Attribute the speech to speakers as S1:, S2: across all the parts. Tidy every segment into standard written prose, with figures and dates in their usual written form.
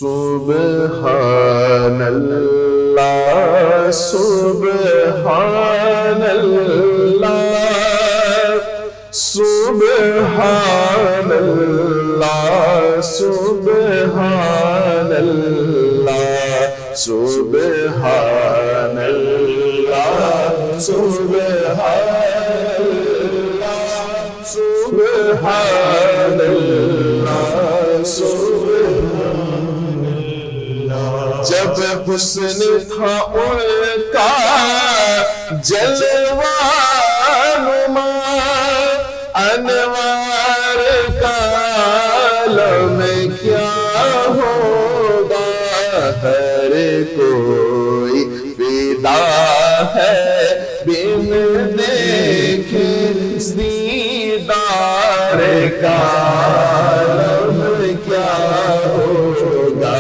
S1: سبحان اللہ سبحان اللہ سبحان اللہ سبحان اللہ سبحان اللہ سبحان اللہ سبحان اللہ سبحان اللہ. جب حسن تھا ان کا جلوہ نما انوار کا عالم کیا ہوگا. ہر کوئی فدا ہے بن دیکھے دیدار کا عالم کیا ہوگا.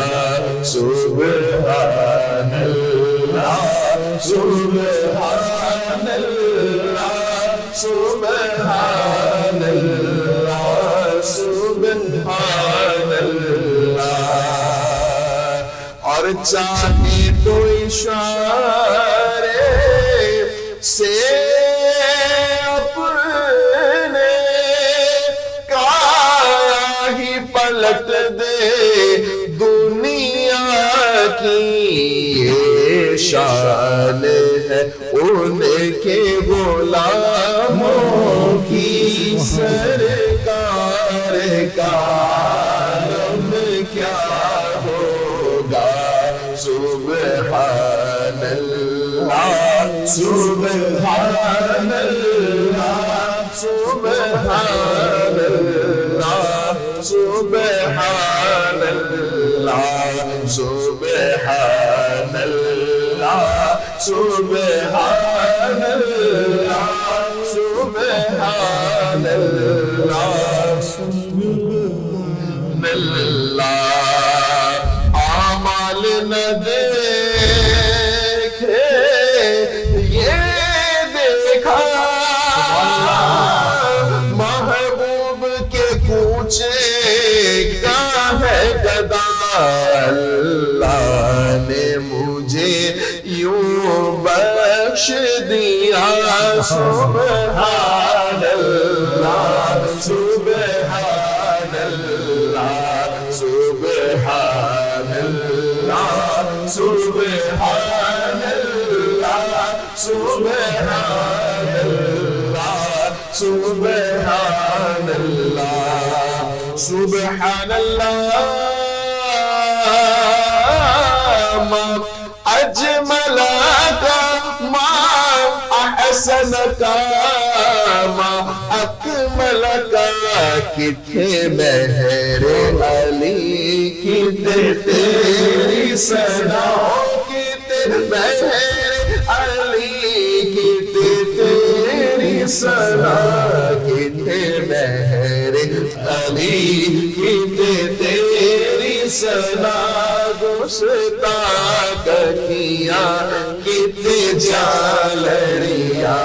S1: سبحان اللہ سبحان اللہ سبحان اللہ سبحان اللہ. اور چاہے تو اشارے سے اپنے کایا ہی پلٹ دے دنیا کی. یہ شان ہے ان کے غلاموں کی سرکار کا عالم کیا ہوگا. سبحان اللہ سبحان اللہ سبحان اللہ سبحان اللہ سبحان اللہ سبحان اللہ سبحان اللہ سبحان اللہ. اعمال نہ دیکھے یہ دیکھا محبوب کے کوچے کا ہے گدا. اللہ نے مجھے یوں بخش دیا. سبحان اللہ سبحان اللہ سبحان اللہ سبحان اللہ سبحان اللہ سبحان اللہ سبحان اللہ. ما اجمل کا ما احسن کا ما اکمل کا. کتنے مہر علی کتنے تیری ثنا کتنے مہر علی کتنے تیری ثنا کتنے مہر علی کتنے تیری ثنا. گستاخ کیا کتنے جالڑیا.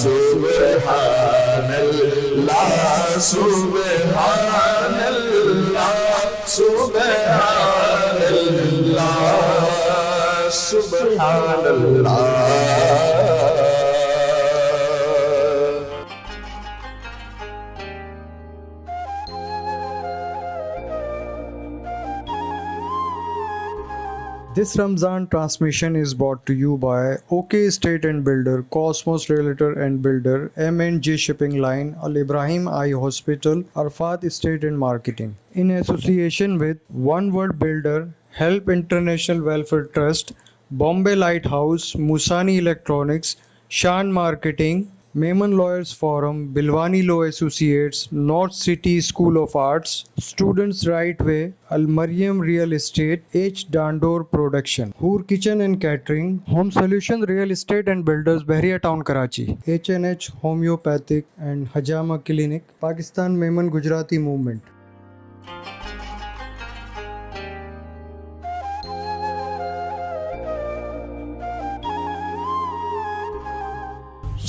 S1: سبحان اللہ سبحان اللہ سبحان اللہ سبحان اللہ.
S2: This Ramzan transmission is brought to you by OK Estate and Builder, Cosmos Realtor and Builder, M&J Shipping Line, Al Ibrahim Eye Hospital, Arfat Estate and Marketing. In association with One World Builder, Help International Welfare Trust, Bombay Lighthouse, Musani Electronics, Shan Marketing, Mehman Lawyers Forum, Bilwani Law Associates, North City School of Arts, Students Right Way, Al Mariam Real Estate, H. Dandor Production, Hoor Kitchen and Catering, Home Solution Real Estate and Builders, Bahria Town, Karachi, H&H Homeopathic and Hajama Clinic, Pakistan Mehman Gujarati Movement.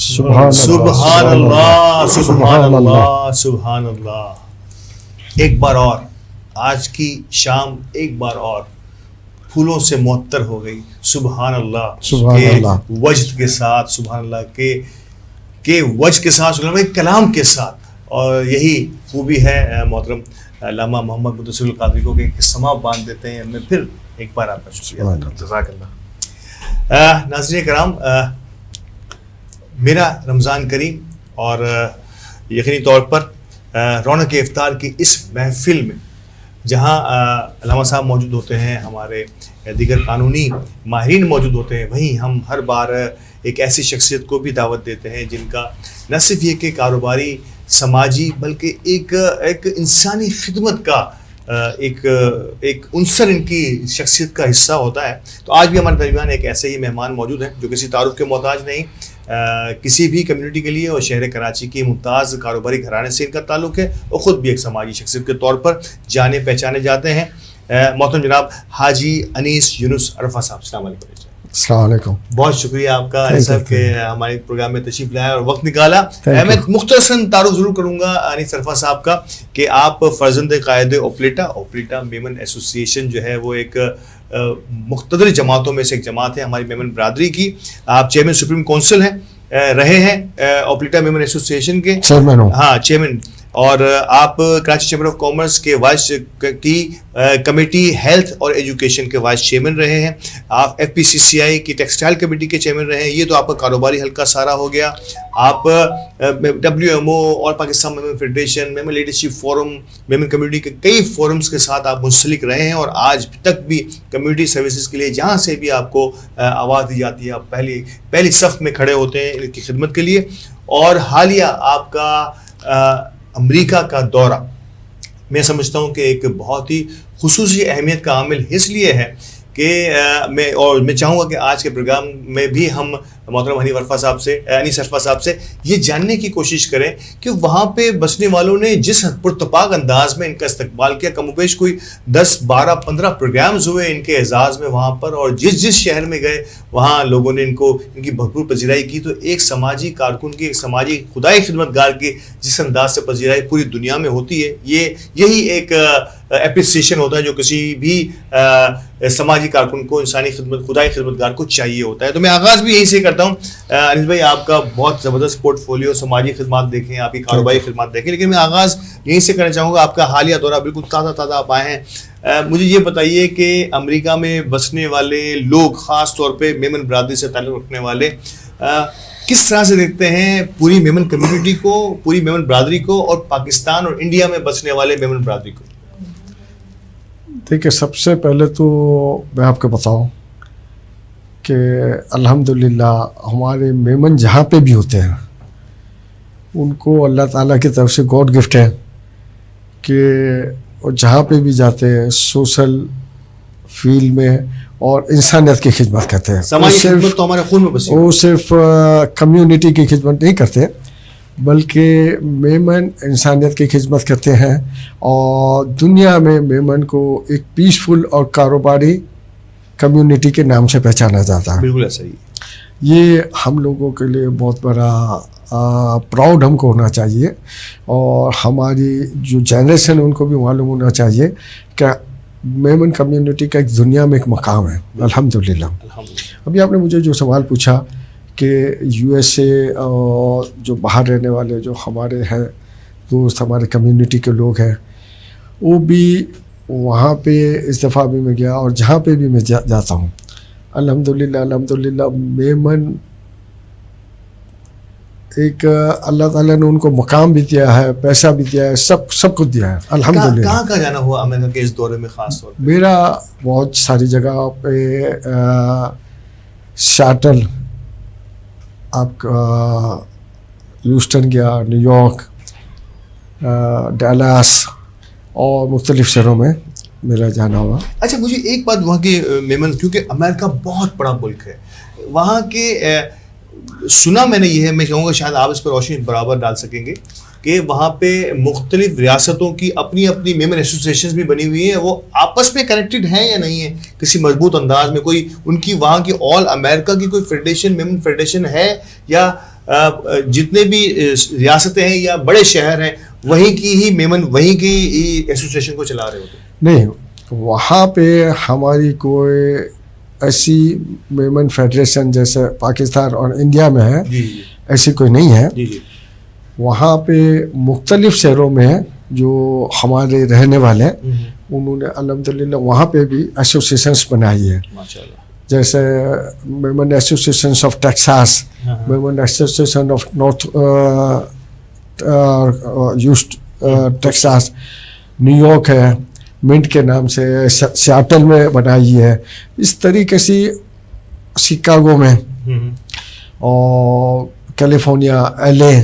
S3: سبحان اللہ سبحان اللہ سبحان اللہ. ایک بار اور آج کی شام ایک بار اور پھولوں سے معطر ہو گئی. سبحان اللہ کے وجد کے ساتھ, سبحان اللہ کے وجد کے ساتھ, سبحان اللہ کے کلام کے ساتھ. اور یہی خوبی ہے محترم علامہ محمد مدثر القادری کو کہ سما باندھ دیتے ہیں. میں پھر ایک بار آپ کا شکریہ. جزاک اللہ. ناظرین کرام, میرا رمضان کریم اور یقینی طور پر رونق افطار کی اس محفل میں جہاں علامہ صاحب موجود ہوتے ہیں, ہمارے دیگر قانونی ماہرین موجود ہوتے ہیں, وہیں ہم ہر بار ایک ایسی شخصیت کو بھی دعوت دیتے ہیں جن کا نہ صرف یہ کہ کاروباری, سماجی, بلکہ ایک انسانی خدمت کا ایک عنصر ان کی شخصیت کا حصہ ہوتا ہے. تو آج بھی ہمارے درمیان ایک ایسے ہی مہمان موجود ہیں جو کسی تعارف کے محتاج نہیں, کسی بھی کمیونٹی کے لیے, اور شہر کراچی کی ممتاز کاروباری گھرانے سے ان کا تعلق ہے, اور خود بھی ایک سماجی شخصیت کے طور پر جانے پہچانے جاتے ہیں. محترم جناب حاجی انیس یونس عرفہ صاحب, السلام علیکم.
S4: السلام علیکم.
S3: بہت شکریہ آپ کا انیس صاحب کہ ہمارے پروگرام میں تشریف لایا اور وقت نکالا. میں مختصراً تعارف ضرور کروں گا انیس عرفہ صاحب کا کہ آپ فرزند قائد اوپلیٹا میمن ایسوسی ایشن جو ہے وہ ایک مقتدر جماعتوں میں سے ایک جماعت ہے ہماری میمن برادری کی. آپ چیئرمین سپریم کونسل ہیں, رہے ہیں اوپلیٹا میمن ایسوسی ایشن کے
S4: چیئرمین ہوں.
S3: ہاں چیئرمین. اور آپ کراچی چیمبر آف کامرس کے وائس کی کمیٹی ہیلتھ اور ایجوکیشن کے وائس چیئرمین رہے ہیں. آپ ایف پی سی سی آئی کی ٹیکسٹائل کمیٹی کے چیئرمین رہے ہیں. یہ تو آپ کا کاروباری حلقہ سارا ہو گیا. آپ ڈبلیو ایم او اور Pakistan Memon federation, Memon leadership forum, Memon community کے کئی فورمز کے ساتھ آپ منسلک رہے ہیں, اور آج تک بھی کمیونٹی سروسز کے لیے جہاں سے بھی آپ کو آواز دی جاتی ہے آپ پہلی صف میں کھڑے ہوتے ہیں ان کی خدمت کے لیے. اور حالیہ آپ کا امریکہ کا دورہ میں سمجھتا ہوں کہ ایک بہت ہی خصوصی اہمیت کا عامل اس لیے ہے کہ میں چاہوں گا کہ آج کے پروگرام میں بھی ہم محترم انیس عرفہ صاحب سے یہ جاننے کی کوشش کریں کہ وہاں پہ بسنے والوں نے جس پرتپاک انداز میں ان کا استقبال کیا, کم و بیش کوئی 10, 12, 15 پروگرامز ہوئے ان کے اعزاز میں وہاں پر, اور جس شہر میں گئے وہاں لوگوں نے ان کی بھرپور پذیرائی کی. تو ایک سماجی کارکن کی, ایک سماجی خدائی خدمتگار کی جس انداز سے پذیرائی پوری دنیا میں ہوتی ہے, یہی ایک اپریسیشن ہوتا ہے جو کسی بھی سماجی کارکن کو, انسانی خدمت, خدائی خدمتگار کو چاہیے ہوتا ہے. تو میں آغاز بھی یہی سے کرتا ہوں. انیس بھائی, آپ کا بہت زبردست پورٹ فولیو, سماجی خدمات دیکھیں, آپ کی کاروباری خدمات دیکھیں, لیکن میں آغاز یہیں سے کرنا چاہوں گا. آپ کا حالیہ دورہ بالکل تازہ آپ آئے ہیں. مجھے یہ بتائیے کہ امریکہ میں بسنے والے لوگ, خاص طور پہ میمن برادری سے تعلق رکھنے والے, کس طرح سے دیکھتے ہیں پوری میمن کمیونٹی کو, پوری میمن برادری کو, اور پاکستان اور انڈیا میں بسنے والے میمن برادری کو؟
S4: دیکھیے, سب سے پہلے تو میں آپ کو بتاؤں کہ الحمدللہ ہمارے میمن جہاں پہ بھی ہوتے ہیں ان کو اللہ تعالیٰ کی طرف سے گاڈ گفٹ ہے کہ وہ جہاں پہ بھی جاتے ہیں سوشل فیلڈ میں اور انسانیت کی خدمت کرتے ہیں. وہ صرف کمیونٹی کی خدمت نہیں کرتے بلکہ میمن انسانیت کی خدمت کرتے ہیں, اور دنیا میں میمن کو ایک پیسفل اور کاروباری کمیونٹی کے نام سے پہچانا جاتا ہے.
S3: بالکل ایسا ہی.
S4: یہ ہم لوگوں کے لیے بہت بڑا پراؤڈ ہم کو ہونا چاہیے, اور ہماری جو جنریشن ان کو بھی معلوم ہونا چاہیے کہ میمن کمیونٹی کا ایک دنیا میں ایک مقام ہے. الحمدللہ. ابھی آپ نے مجھے جو سوال پوچھا کہ یو ایس اے اور جو باہر رہنے والے جو ہمارے ہیں دوست, ہمارے کمیونٹی کے لوگ ہیں, وہ بھی وہاں پہ اس دفعہ بھی میں گیا, اور جہاں پہ بھی میں جاتا ہوں الحمدللہ میمن ایک اللہ تعالیٰ نے ان کو مقام بھی دیا ہے, پیسہ بھی دیا ہے, سب کچھ دیا ہے الحمدللہ.
S3: کہاں جانا ہوا امریکہ کے اس دورے میں خاص طور پہ؟
S4: میرا بہت ساری جگہ پہ شاٹل, آپ کا ہیوسٹن گیا, نیو یارک, ڈیلاس اور مختلف شہروں میں میرا جانا ہوا.
S3: اچھا, مجھے ایک بات وہاں کے میمن, کیونکہ امریکہ بہت بڑا ملک ہے, وہاں کے سنا میں نے یہ ہے, میں چاہوں گا شاید آپ اس پر روشنی برابر ڈال سکیں گے کہ وہاں پہ مختلف ریاستوں کی اپنی اپنی میمن ایسوسیشنز بھی بنی ہوئی ہیں. وہ آپس میں کنیکٹڈ ہیں یا نہیں ہیں کسی مضبوط انداز میں؟ کوئی ان کی وہاں کی آل امریکہ کی کوئی فیڈریشن, میمن فیڈریشن ہے, یا جتنے بھی ریاستیں ہیں یا بڑے شہر ہیں وہیں کی ہی میمن وہیں کی ایسوسیشن کو چلا رہے ہوتے ہیں؟
S4: نہیں، وہاں پہ ہماری کوئی ایسی میمن فیڈریشن جیسے پاکستان اور انڈیا میں ہے
S3: جی
S4: ایسی کوئی نہیں ہے.
S3: جی جی
S4: وہاں پہ مختلف شہروں میں جو ہمارے رہنے والے ہیں انہوں نے الحمدللہ وہاں پہ بھی ایسوسیشنس بنائی ہے.
S3: ماشاء اللہ.
S4: جیسے Memon associations of Texas, Memon association of north east Texas, new York ہے منٹ کے نام سے، سیاٹل میں بنائی ہے، اس طریقے سے شکاگو میں اور کیلیفورنیا، ایل اے،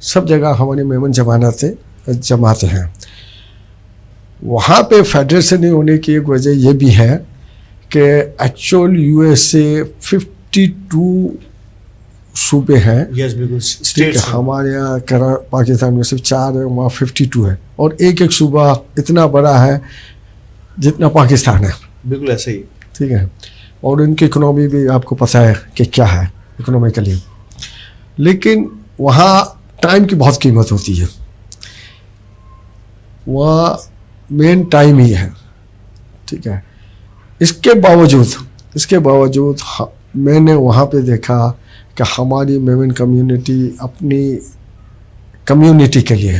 S4: سب جگہ ہماری میمن جماعتیں ہیں. وہاں پہ فیڈریشن نہیں ہونے کی ایک وجہ یہ بھی ہے کہ ایکچوئل یو ایس اے 52 صوبے ہیں.
S3: یس بالکل.
S4: ہمارے یہاں پاکستان میں صرف 4 ہے، وہاں 52 ہے، اور ایک ایک صوبہ اتنا بڑا ہے جتنا پاکستان ہے.
S3: بالکل ایسا ہی.
S4: ٹھیک ہے. اور ان کی اکنامی بھی آپ کو پتہ ہے کہ کیا ہے اکنامیکلی. لیکن وہاں ٹائم کی بہت قیمت ہوتی ہے، وہاں مین ٹائم ہی ہے. ٹھیک ہے. اس کے باوجود میں نے وہاں پہ دیکھا کہ ہماری میمن کمیونٹی اپنی کمیونٹی کے لیے،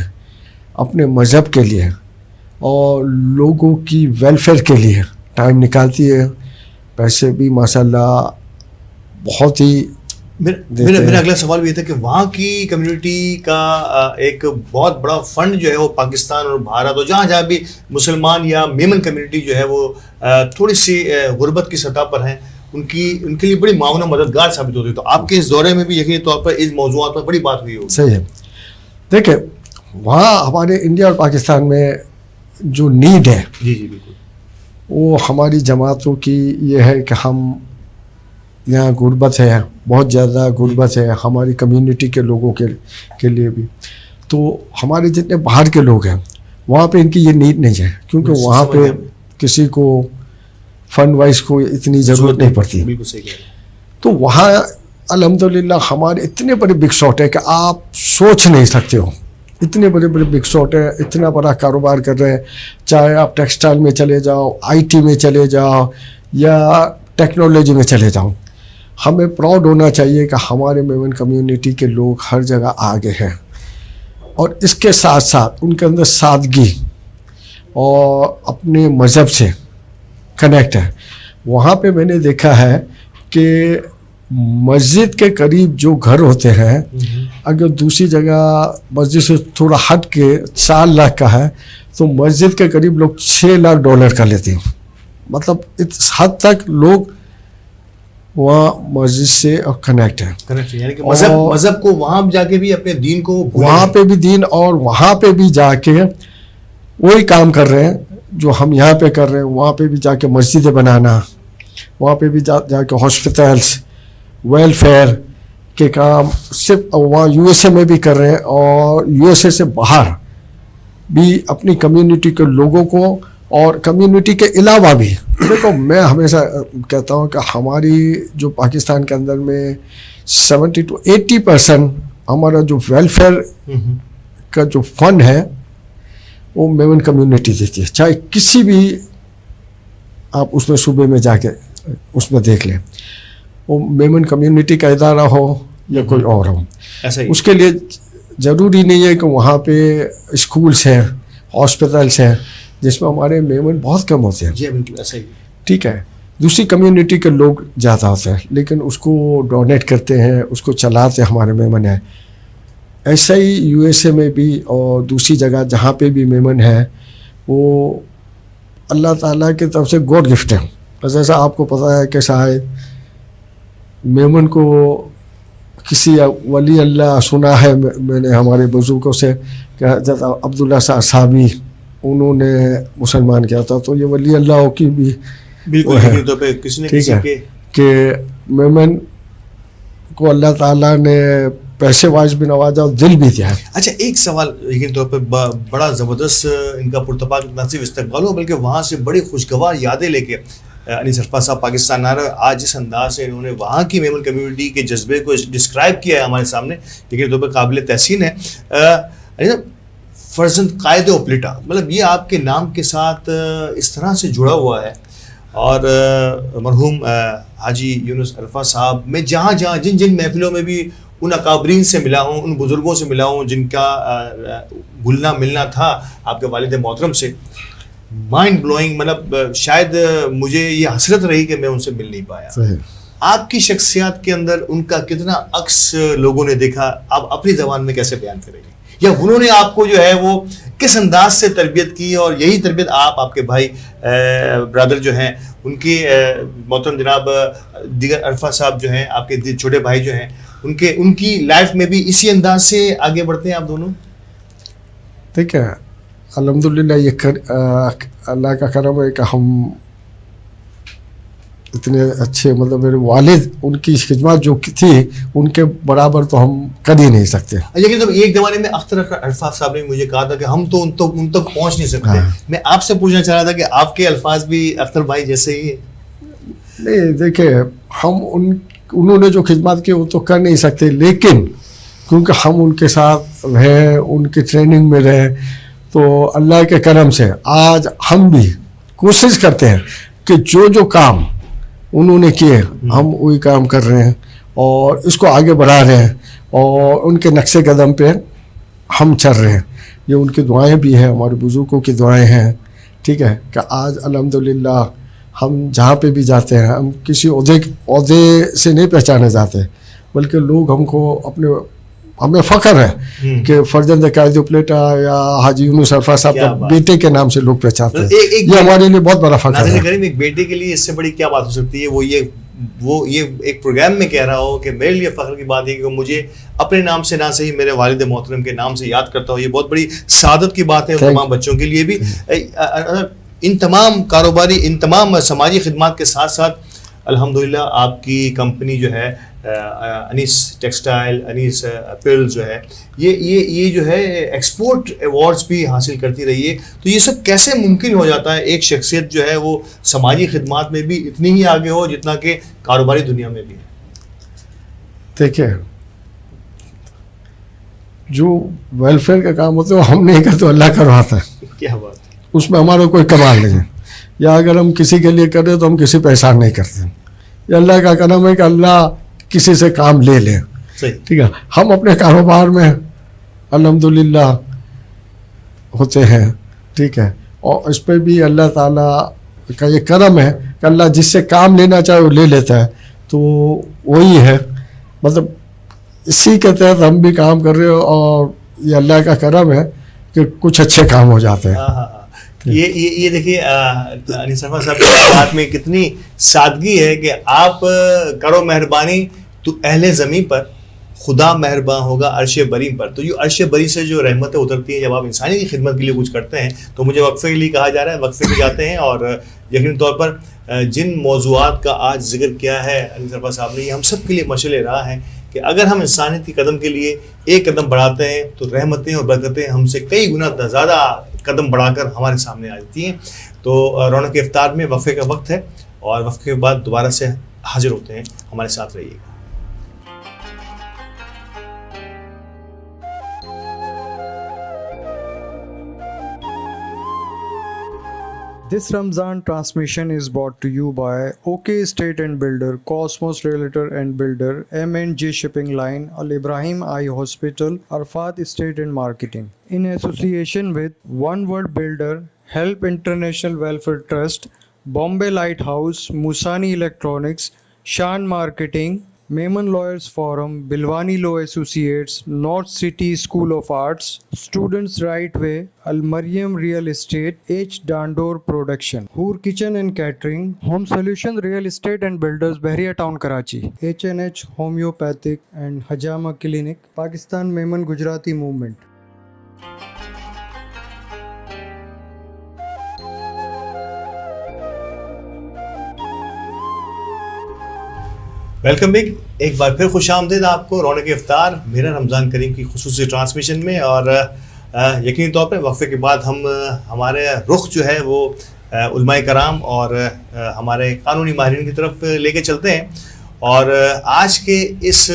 S4: اپنے مذہب کے لیے اور لوگوں کی ویلفیئر کے لیے ٹائم نکالتی ہے. پیسے بھی ماشاءاللہ بہت ہی.
S3: میرا اگلا سوال بھی یہ تھا کہ وہاں کی کمیونٹی کا ایک بہت بڑا فنڈ جو ہے وہ پاکستان اور بھارت اور جہاں بھی مسلمان یا میمن کمیونٹی جو ہے وہ تھوڑی سی غربت کی سطح پر ہیں، ان کے لیے بڑی معاون و مددگار ثابت ہوتی ہے. تو آپ کے اس دورے میں بھی یقینی طور پر اس موضوعات پر بڑی بات ہوئی ہوگی.
S4: صحیح ہے. دیکھیں وہاں ہمارے انڈیا اور پاکستان میں جو نیڈ ہے،
S3: جی جی بالکل،
S4: وہ ہماری جماعتوں کی یہ ہے کہ ہم یہاں غربت ہے، بہت زیادہ غربت ہے ہماری کمیونٹی کے لوگوں کے لیے بھی. تو ہمارے جتنے باہر کے لوگ ہیں وہاں پہ ان کی یہ نیڈ نہیں ہے، کیونکہ وہاں پہ کسی کو فنڈ وائز کو اتنی ضرورت نہیں پڑتی.
S3: بالکل صحیح کہہ رہے ہیں.
S4: تو وہاں الحمدللہ ہمارے اتنے بڑے بگ شاٹ ہے کہ آپ سوچ نہیں سکتے ہو. اتنے بڑے بگ شاٹ ہے، اتنا بڑا کاروبار کر رہے ہیں. چاہے آپ ٹیکسٹائل میں چلے جاؤ، آئی ٹی میں چلے جاؤ یا ٹیکنالوجی میں چلے جاؤ. ہمیں پراؤڈ ہونا چاہیے کہ ہمارے میمن کمیونٹی کے لوگ ہر جگہ آگے ہیں، اور اس کے ساتھ ساتھ ان کے اندر سادگی اور اپنے مذہب سے کنیکٹ ہے. وہاں پہ میں نے دیکھا ہے کہ مسجد کے قریب جو گھر ہوتے ہیں، اگر دوسری جگہ مسجد سے تھوڑا ہٹ کے 4 لاکھ کا ہے تو مسجد کے قریب لوگ $6 لاکھ کا لیتے ہیں. مطلب اس حد تک لوگ وہاں مسجد سے کنیکٹ ہے.
S3: یعنی کہ مذہب کو وہاں جا کے بھی اپنے دین کو
S4: وہاں پہ بھی دین، اور وہاں پہ بھی جا کے وہی کام کر رہے ہیں جو ہم یہاں پہ کر رہے ہیں. وہاں پہ بھی جا کے مسجدیں بنانا، وہاں پہ بھی جا کے ہاسپٹلس، ویلفیئر کے کام صرف وہاں یو ایس اے میں بھی کر رہے ہیں، اور یو ایس اے سے باہر بھی اپنی کمیونٹی کے لوگوں کو اور کمیونٹی کے علاوہ بھی. دیکھو میں ہمیشہ کہتا ہوں کہ ہماری جو پاکستان کے اندر میں 70 to 80% ہمارا جو ویلفیئر کا جو فنڈ ہے وہ میمن کمیونٹی دیتی ہے. چاہے کسی بھی آپ اس میں صوبے میں جا کے اس میں دیکھ لیں، وہ میمن کمیونٹی کا ادارہ ہو یا کوئی اور ہو. اس کے لیے ضروری نہیں ہے کہ وہاں پہ اسکولس ہیں، ہاسپٹلس ہیں جس میں ہمارے میمن بہت کم ہوتے ہیں.
S3: جی بالکل ایسا ہی.
S4: ٹھیک ہے. دوسری کمیونٹی کے لوگ زیادہ ہوتے ہیں لیکن اس کو ڈونیٹ کرتے ہیں، اس کو چلاتے ہمارے میمن ہیں. ایسا ہی یو ایس اے میں بھی اور دوسری جگہ جہاں پہ بھی میمن ہے وہ اللہ تعالیٰ کی طرف سے گاڈ گفٹ ہے. جیسا آپ کو پتہ ہے کہ شاید میمن کو کسی ولی اللہ سنا ہے میں نے ہمارے بزرگوں سے کہ حضرت عبداللہ صاحبی انہوں نے مسلمان کیا تھا. تو یہ ولی اللہ کی بھی
S3: ٹھیک ہے
S4: کہ میمن کو اللہ تعالیٰ نے پیسے واج بھی نوازا اور دل بھی دیا.
S3: اچھا ایک سوال یقین طور پہ بڑا زبردست ان کا پرتپاک نہ صرف استقبال ہو بلکہ وہاں سے بڑی خوشگوار یادیں لے کے انیس عرفات صاحب پاکستان آ رہے ہیں. آج جس انداز سے انہوں نے وہاں کی میمن کمیونٹی کے جذبے کو ڈسکرائب کیا ہے ہمارے سامنے, لیکن طور پر قابل تحسین ہے. فرزند قائد اوپلیٹا, مطلب یہ آپ کے نام کے ساتھ اس طرح سے جڑا ہوا ہے. اور مرحوم حاجی یونس عرفات صاحب میں جہاں جہاں جن محفلوں میں بھی ان اکابرین سے ملا ہوں, ان بزرگوں سے ملا ہوں جن کا گھلنا ملنا تھا آپ کے والد محترم سے, مائنڈ بلوئنگ, مطلب شاید مجھے یہ حسرت رہی کہ میں ان سے مل نہیں پایا. آپ کی شخصیات کے اندر ان کا کتنا عکس لوگوں نے دیکھا, آپ اپنی زبان میں کیسے بیان کریں گے, یا انہوں نے آپ کو جو ہے وہ کس انداز سے تربیت کی, اور یہی تربیت آپ کے بھائی برادر جو ہیں ان کی محترم جناب دیگر عرفات صاحب جو ہیں آپ کے چھوٹے بھائی جو ہیں ان کی لائف میں بھی اسی انداز سے آگے بڑھتے ہیں آپ دونوں؟
S4: دیکھیں الحمدللہ یہ اللہ کا کرم ہے کہ ہم اتنے اچھے, مطلب میرے والد ان کی خدمات جو تھی ان کے برابر تو ہم کر ہی نہیں سکتے.
S3: لیکن تو ایک زمانے میں اختر عرفات صاحب نے مجھے کہا تھا کہ ہم تو ان تک پہنچ نہیں سکتے. میں آپ سے پوچھنا چاہ رہا تھا کہ آپ کے الفاظ بھی اختر بھائی جیسے ہی ہیں؟
S4: نہیں دیکھیں, ہم انہوں نے جو خدمات کی وہ تو کر نہیں سکتے, لیکن کیونکہ ہم ان کے ساتھ رہے, ان کی ٹریننگ میں رہے, تو اللہ کے کرم سے آج ہم بھی کوشش کرتے ہیں کہ جو کام انہوں نے کیے ہم وہی کام کر رہے ہیں اور اس کو آگے بڑھا رہے ہیں, اور ان کے نقش قدم پہ ہم چل رہے ہیں. یہ ان کی دعائیں بھی ہیں, ہمارے بزرگوں کی دعائیں ہیں, ٹھیک ہے, کہ آج الحمدللہ ہم جہاں پہ بھی جاتے ہیں ہم کسی عہدے سے نہیں پہچانے جاتے, بلکہ لوگ ہمیں فخر ہے کہ فرزند قائد اوپلیٹا یا حاجی یونس عرفات صاحب کا بیٹے کے نام سے لوگ پہچانتے ہیں. یہ ہمارے لیے بہت بڑا فخر ہے.
S3: ایک بیٹے کے لیے اس سے بڑی کیا بات ہو سکتی ہے, وہ یہ ایک پروگرام میں کہہ رہا ہو کہ میرے لیے فخر کی بات ہے کہ مجھے اپنے نام سے نہ صحیح میرے والد محترم کے نام سے یاد کرتا ہو. یہ بہت بڑی سعادت کی بات ہے تمام بچوں کے لیے بھی. ان تمام کاروباری, ان تمام سماجی خدمات کے ساتھ ساتھ الحمدللہ آپ کی کمپنی جو ہے انیس ٹیکسٹائل, انیس اپیرل جو ہے یہ جو ہے ایکسپورٹ ایوارڈز بھی حاصل کرتی رہی ہے. تو یہ سب کیسے ممکن ہو جاتا ہے ایک شخصیت جو ہے وہ سماجی خدمات میں بھی اتنی ہی آگے ہو جتنا کہ کاروباری دنیا میں بھی ہے؟
S4: دیکھیں جو ویلفیئر کا کام ہوتا ہے وہ ہم نہیں کرتے, تو اللہ کرواتا ہے.
S3: کیا بات ہے,
S4: اس میں ہمارا کوئی کمال نہیں ہے. یا اگر ہم کسی کے لیے کریں تو ہم کسی پہ احسان نہیں کرتے. یہ اللہ کا کرم ہے کہ اللہ کسی سے کام لے لیں, ٹھیک ہے. ہم اپنے کاروبار میں الحمدللہ ہوتے ہیں, ٹھیک ہے, اور اس پہ بھی اللہ تعالیٰ کا یہ کرم ہے کہ اللہ جس سے کام لینا چاہے وہ لے لیتا ہے. تو وہی ہے, مطلب اسی کے تحت ہم بھی کام کر رہے ہیں, اور یہ اللہ کا کرم ہے کہ کچھ اچھے کام ہو جاتے ہیں.
S3: یہ دیکھیے انیس عرفات صاحب کی بات میں کتنی سادگی ہے کہ آپ کرو مہربانی تو اہل زمین پر خدا مہربان ہوگا عرش بریم پر. تو یہ عرش بری سے جو رحمتیں اترتی ہیں جب آپ انسانی کی خدمت کے لیے کچھ کرتے ہیں, تو مجھے وقفے کے لیے کہا جا رہا ہے, وقفے پہ جاتے ہیں. اور یقینی طور پر جن موضوعات کا آج ذکر کیا ہے انیس عرفات صاحب نے, یہ ہم سب کے لیے مشعل راہ ہے کہ اگر ہم انسانیت کی قدم کے لیے ایک قدم بڑھاتے ہیں تو رحمتیں اور برکتیں ہم سے کئی گنا زیادہ قدم بڑھا کر ہمارے سامنے آ جاتی ہیں. تو رونق افطار میں وقفے کا وقت ہے, اور وقفے کے بعد دوبارہ سے حاضر ہوتے ہیں. ہمارے ساتھ رہیے گا.
S2: This Ramzan transmission is brought to you by OK Estate and Builder, Cosmos Realtor and Builder, M&J Shipping Line, Al Ibrahim Eye Hospital, Arfat Estate and Marketing. In association with One World Builder, Help International Welfare Trust, Bombay Lighthouse, Musani Electronics, Shan Marketing, Maiman Lawyers Forum, Bilwani Law Associates, North City School of Arts, Students Right Way, Al Mariam Real Estate, H. Dandor Production, Hoor Kitchen and Catering, Home Solution Real Estate and Builders, Bahriya Town, Karachi, H&H Homeopathic and Hajama Clinic, Pakistan Maiman Gujarati Movement.
S3: Welcome back, ایک بار پھر خوش آمدید آپ کو رونق افطار میرا رمضان کریم کی خصوصی ٹرانسمیشن میں. اور یقینی طور پہ وقفے کے بعد ہمارے رخ جو ہے وہ علماء کرام اور ہمارے قانونی ماہرین کی طرف لے کے چلتے ہیں. اور آج کے اس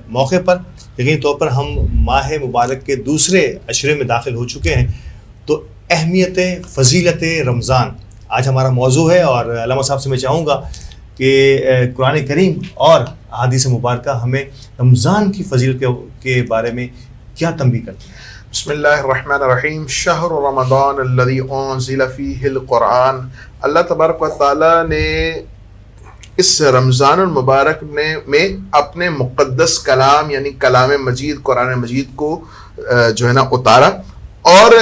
S3: موقع پر یقینی طور پر ہم ماہ مبارک کے دوسرے عشرے میں داخل ہو چکے ہیں. تو اہمیت فضیلت رمضان آج ہمارا موضوع ہے, اور علامہ صاحب سے میں چاہوں گا کہ قرآن کریم اور احادیث مبارکہ ہمیں رمضان کی فضیلت کے بارے میں کیا تنبیہ کرتے ہیں.
S1: بسم اللہ الرحمن الرحیم. شہر رمضان الذی انزل فیہ القرآن. اللہ تبارک و تعالیٰ نے اس رمضان المبارک میں اپنے مقدس کلام یعنی کلام مجید قرآن مجید کو جو ہے نا اتارا. اور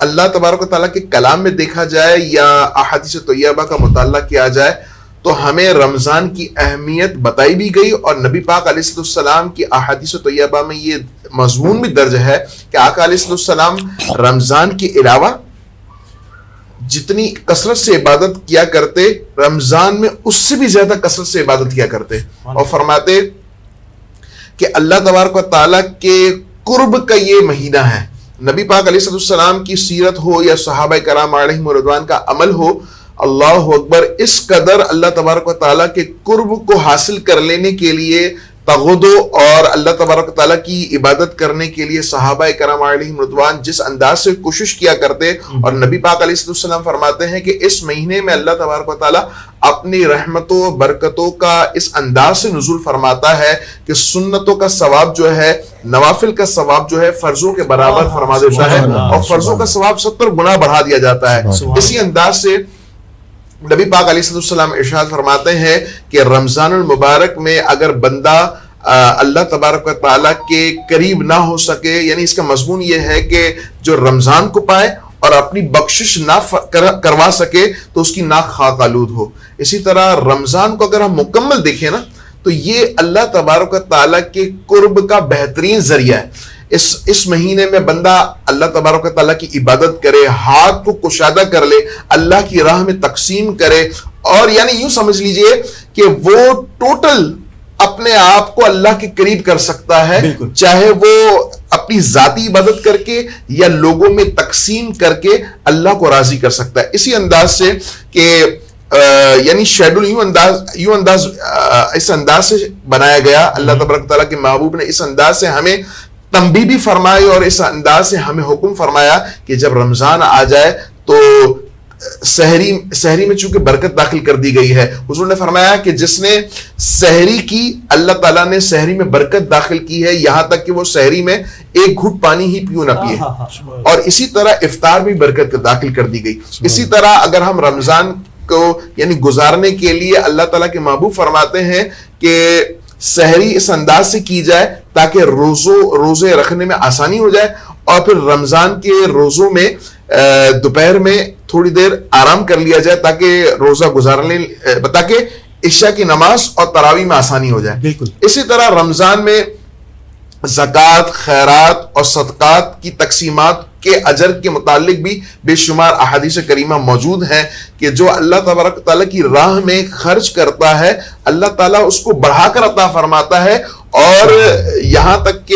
S1: اللہ تبارک و تعالیٰ کے کلام میں دیکھا جائے یا احادیث طیبہ کا مطالعہ کیا جائے تو ہمیں رمضان کی اہمیت بتائی بھی گئی, اور نبی پاک علیہ السلام کی احادیث طیبہ میں یہ مضمون بھی درج ہے کہ آقا علیہ السلام رمضان کے علاوہ جتنی کثرت سے عبادت کیا کرتے, رمضان میں اس سے بھی زیادہ کثرت سے عبادت کیا کرتے, اور فرماتے کہ اللہ تبارک و تعالیٰ کے قرب کا یہ مہینہ ہے. نبی پاک علیہ السلام کی سیرت ہو یا صحابہ کرام علیہم رضوان کا عمل ہو, اللہ اکبر, اس قدر اللہ تبارک و تعالیٰ کے قرب کو حاصل کر لینے کے لیے تغدو اور اللہ تبارک و تعالیٰ کی عبادت کرنے کے لیے صحابہ کرام علیہم رضوان جس انداز سے کوشش کیا کرتے. اور نبی پاک علیہ السلام فرماتے ہیں کہ اس مہینے میں اللہ تبارک و تعالیٰ اپنی رحمتوں برکتوں کا اس انداز سے نزول فرماتا ہے کہ سنتوں کا ثواب جو ہے, نوافل کا ثواب جو ہے فرضوں کے برابر فرما دیتا ہے, اور فرضوں کا ثواب 70 گنا بڑھا دیا جاتا ہے. اسی انداز سے نبی پاک علیہ السلام ارشاد فرماتے ہیں کہ رمضان المبارک میں اگر بندہ اللہ تبارک و تعالیٰ کے قریب نہ ہو سکے, یعنی اس کا مضمون یہ ہے کہ جو رمضان کو پائے اور اپنی بخشش نہ کروا سکے تو اس کی ناک خاک آلود ہو. اسی طرح رمضان کو اگر ہم مکمل دیکھیں نا تو یہ اللہ تبارک و تعالیٰ کے قرب کا بہترین ذریعہ ہے. اس مہینے میں بندہ اللہ تبارک و تعالیٰ کی عبادت کرے, ہاتھ کو کشادہ کر لے, اللہ کی راہ میں تقسیم کرے, اور یعنی یوں سمجھ لیجئے کہ وہ ٹوٹل اپنے آپ کو اللہ کے قریب کر سکتا ہے, چاہے وہ اپنی ذاتی عبادت کر کے یا لوگوں میں تقسیم کر کے اللہ کو راضی کر سکتا ہے. اسی انداز سے کہ یعنی شیڈول یوں انداز اس انداز سے بنایا گیا, اللہ تبارک تعالیٰ کے محبوب نے اس انداز سے ہمیں تنبیہ بھی فرمائی اور اس انداز سے ہمیں حکم فرمایا کہ جب رمضان آ جائے تو سحری میں چونکہ برکت داخل کر دی گئی ہے, حضور نے فرمایا کہ جس نے سحری کی اللہ تعالیٰ نے سحری میں برکت داخل کی ہے, یہاں تک کہ وہ سحری میں ایک گھٹ پانی ہی پیوں نہ پیے. اور اسی طرح افطار بھی برکت داخل کر دی گئی. اسی طرح اگر ہم رمضان کو یعنی گزارنے کے لیے اللہ تعالیٰ کے محبوب فرماتے ہیں کہ سحری اس انداز سے کی جائے تاکہ روزے رکھنے میں آسانی ہو جائے, اور پھر رمضان کے روزوں میں دوپہر میں تھوڑی دیر آرام کر لیا جائے تاکہ روزہ گزارنے تاکہ عشاء کی نماز اور تراویح میں آسانی ہو جائے. اسی طرح رمضان میں زکوٰۃ, خیرات اور صدقات کی تقسیمات کے اجر کے متعلق بھی بے شمار احادیث کریمہ موجود ہیں کہ جو اللہ تبارک تعالیٰ کی راہ میں خرچ کرتا ہے اللہ تعالیٰ اس کو بڑھا کر عطا فرماتا ہے. اور یہاں تک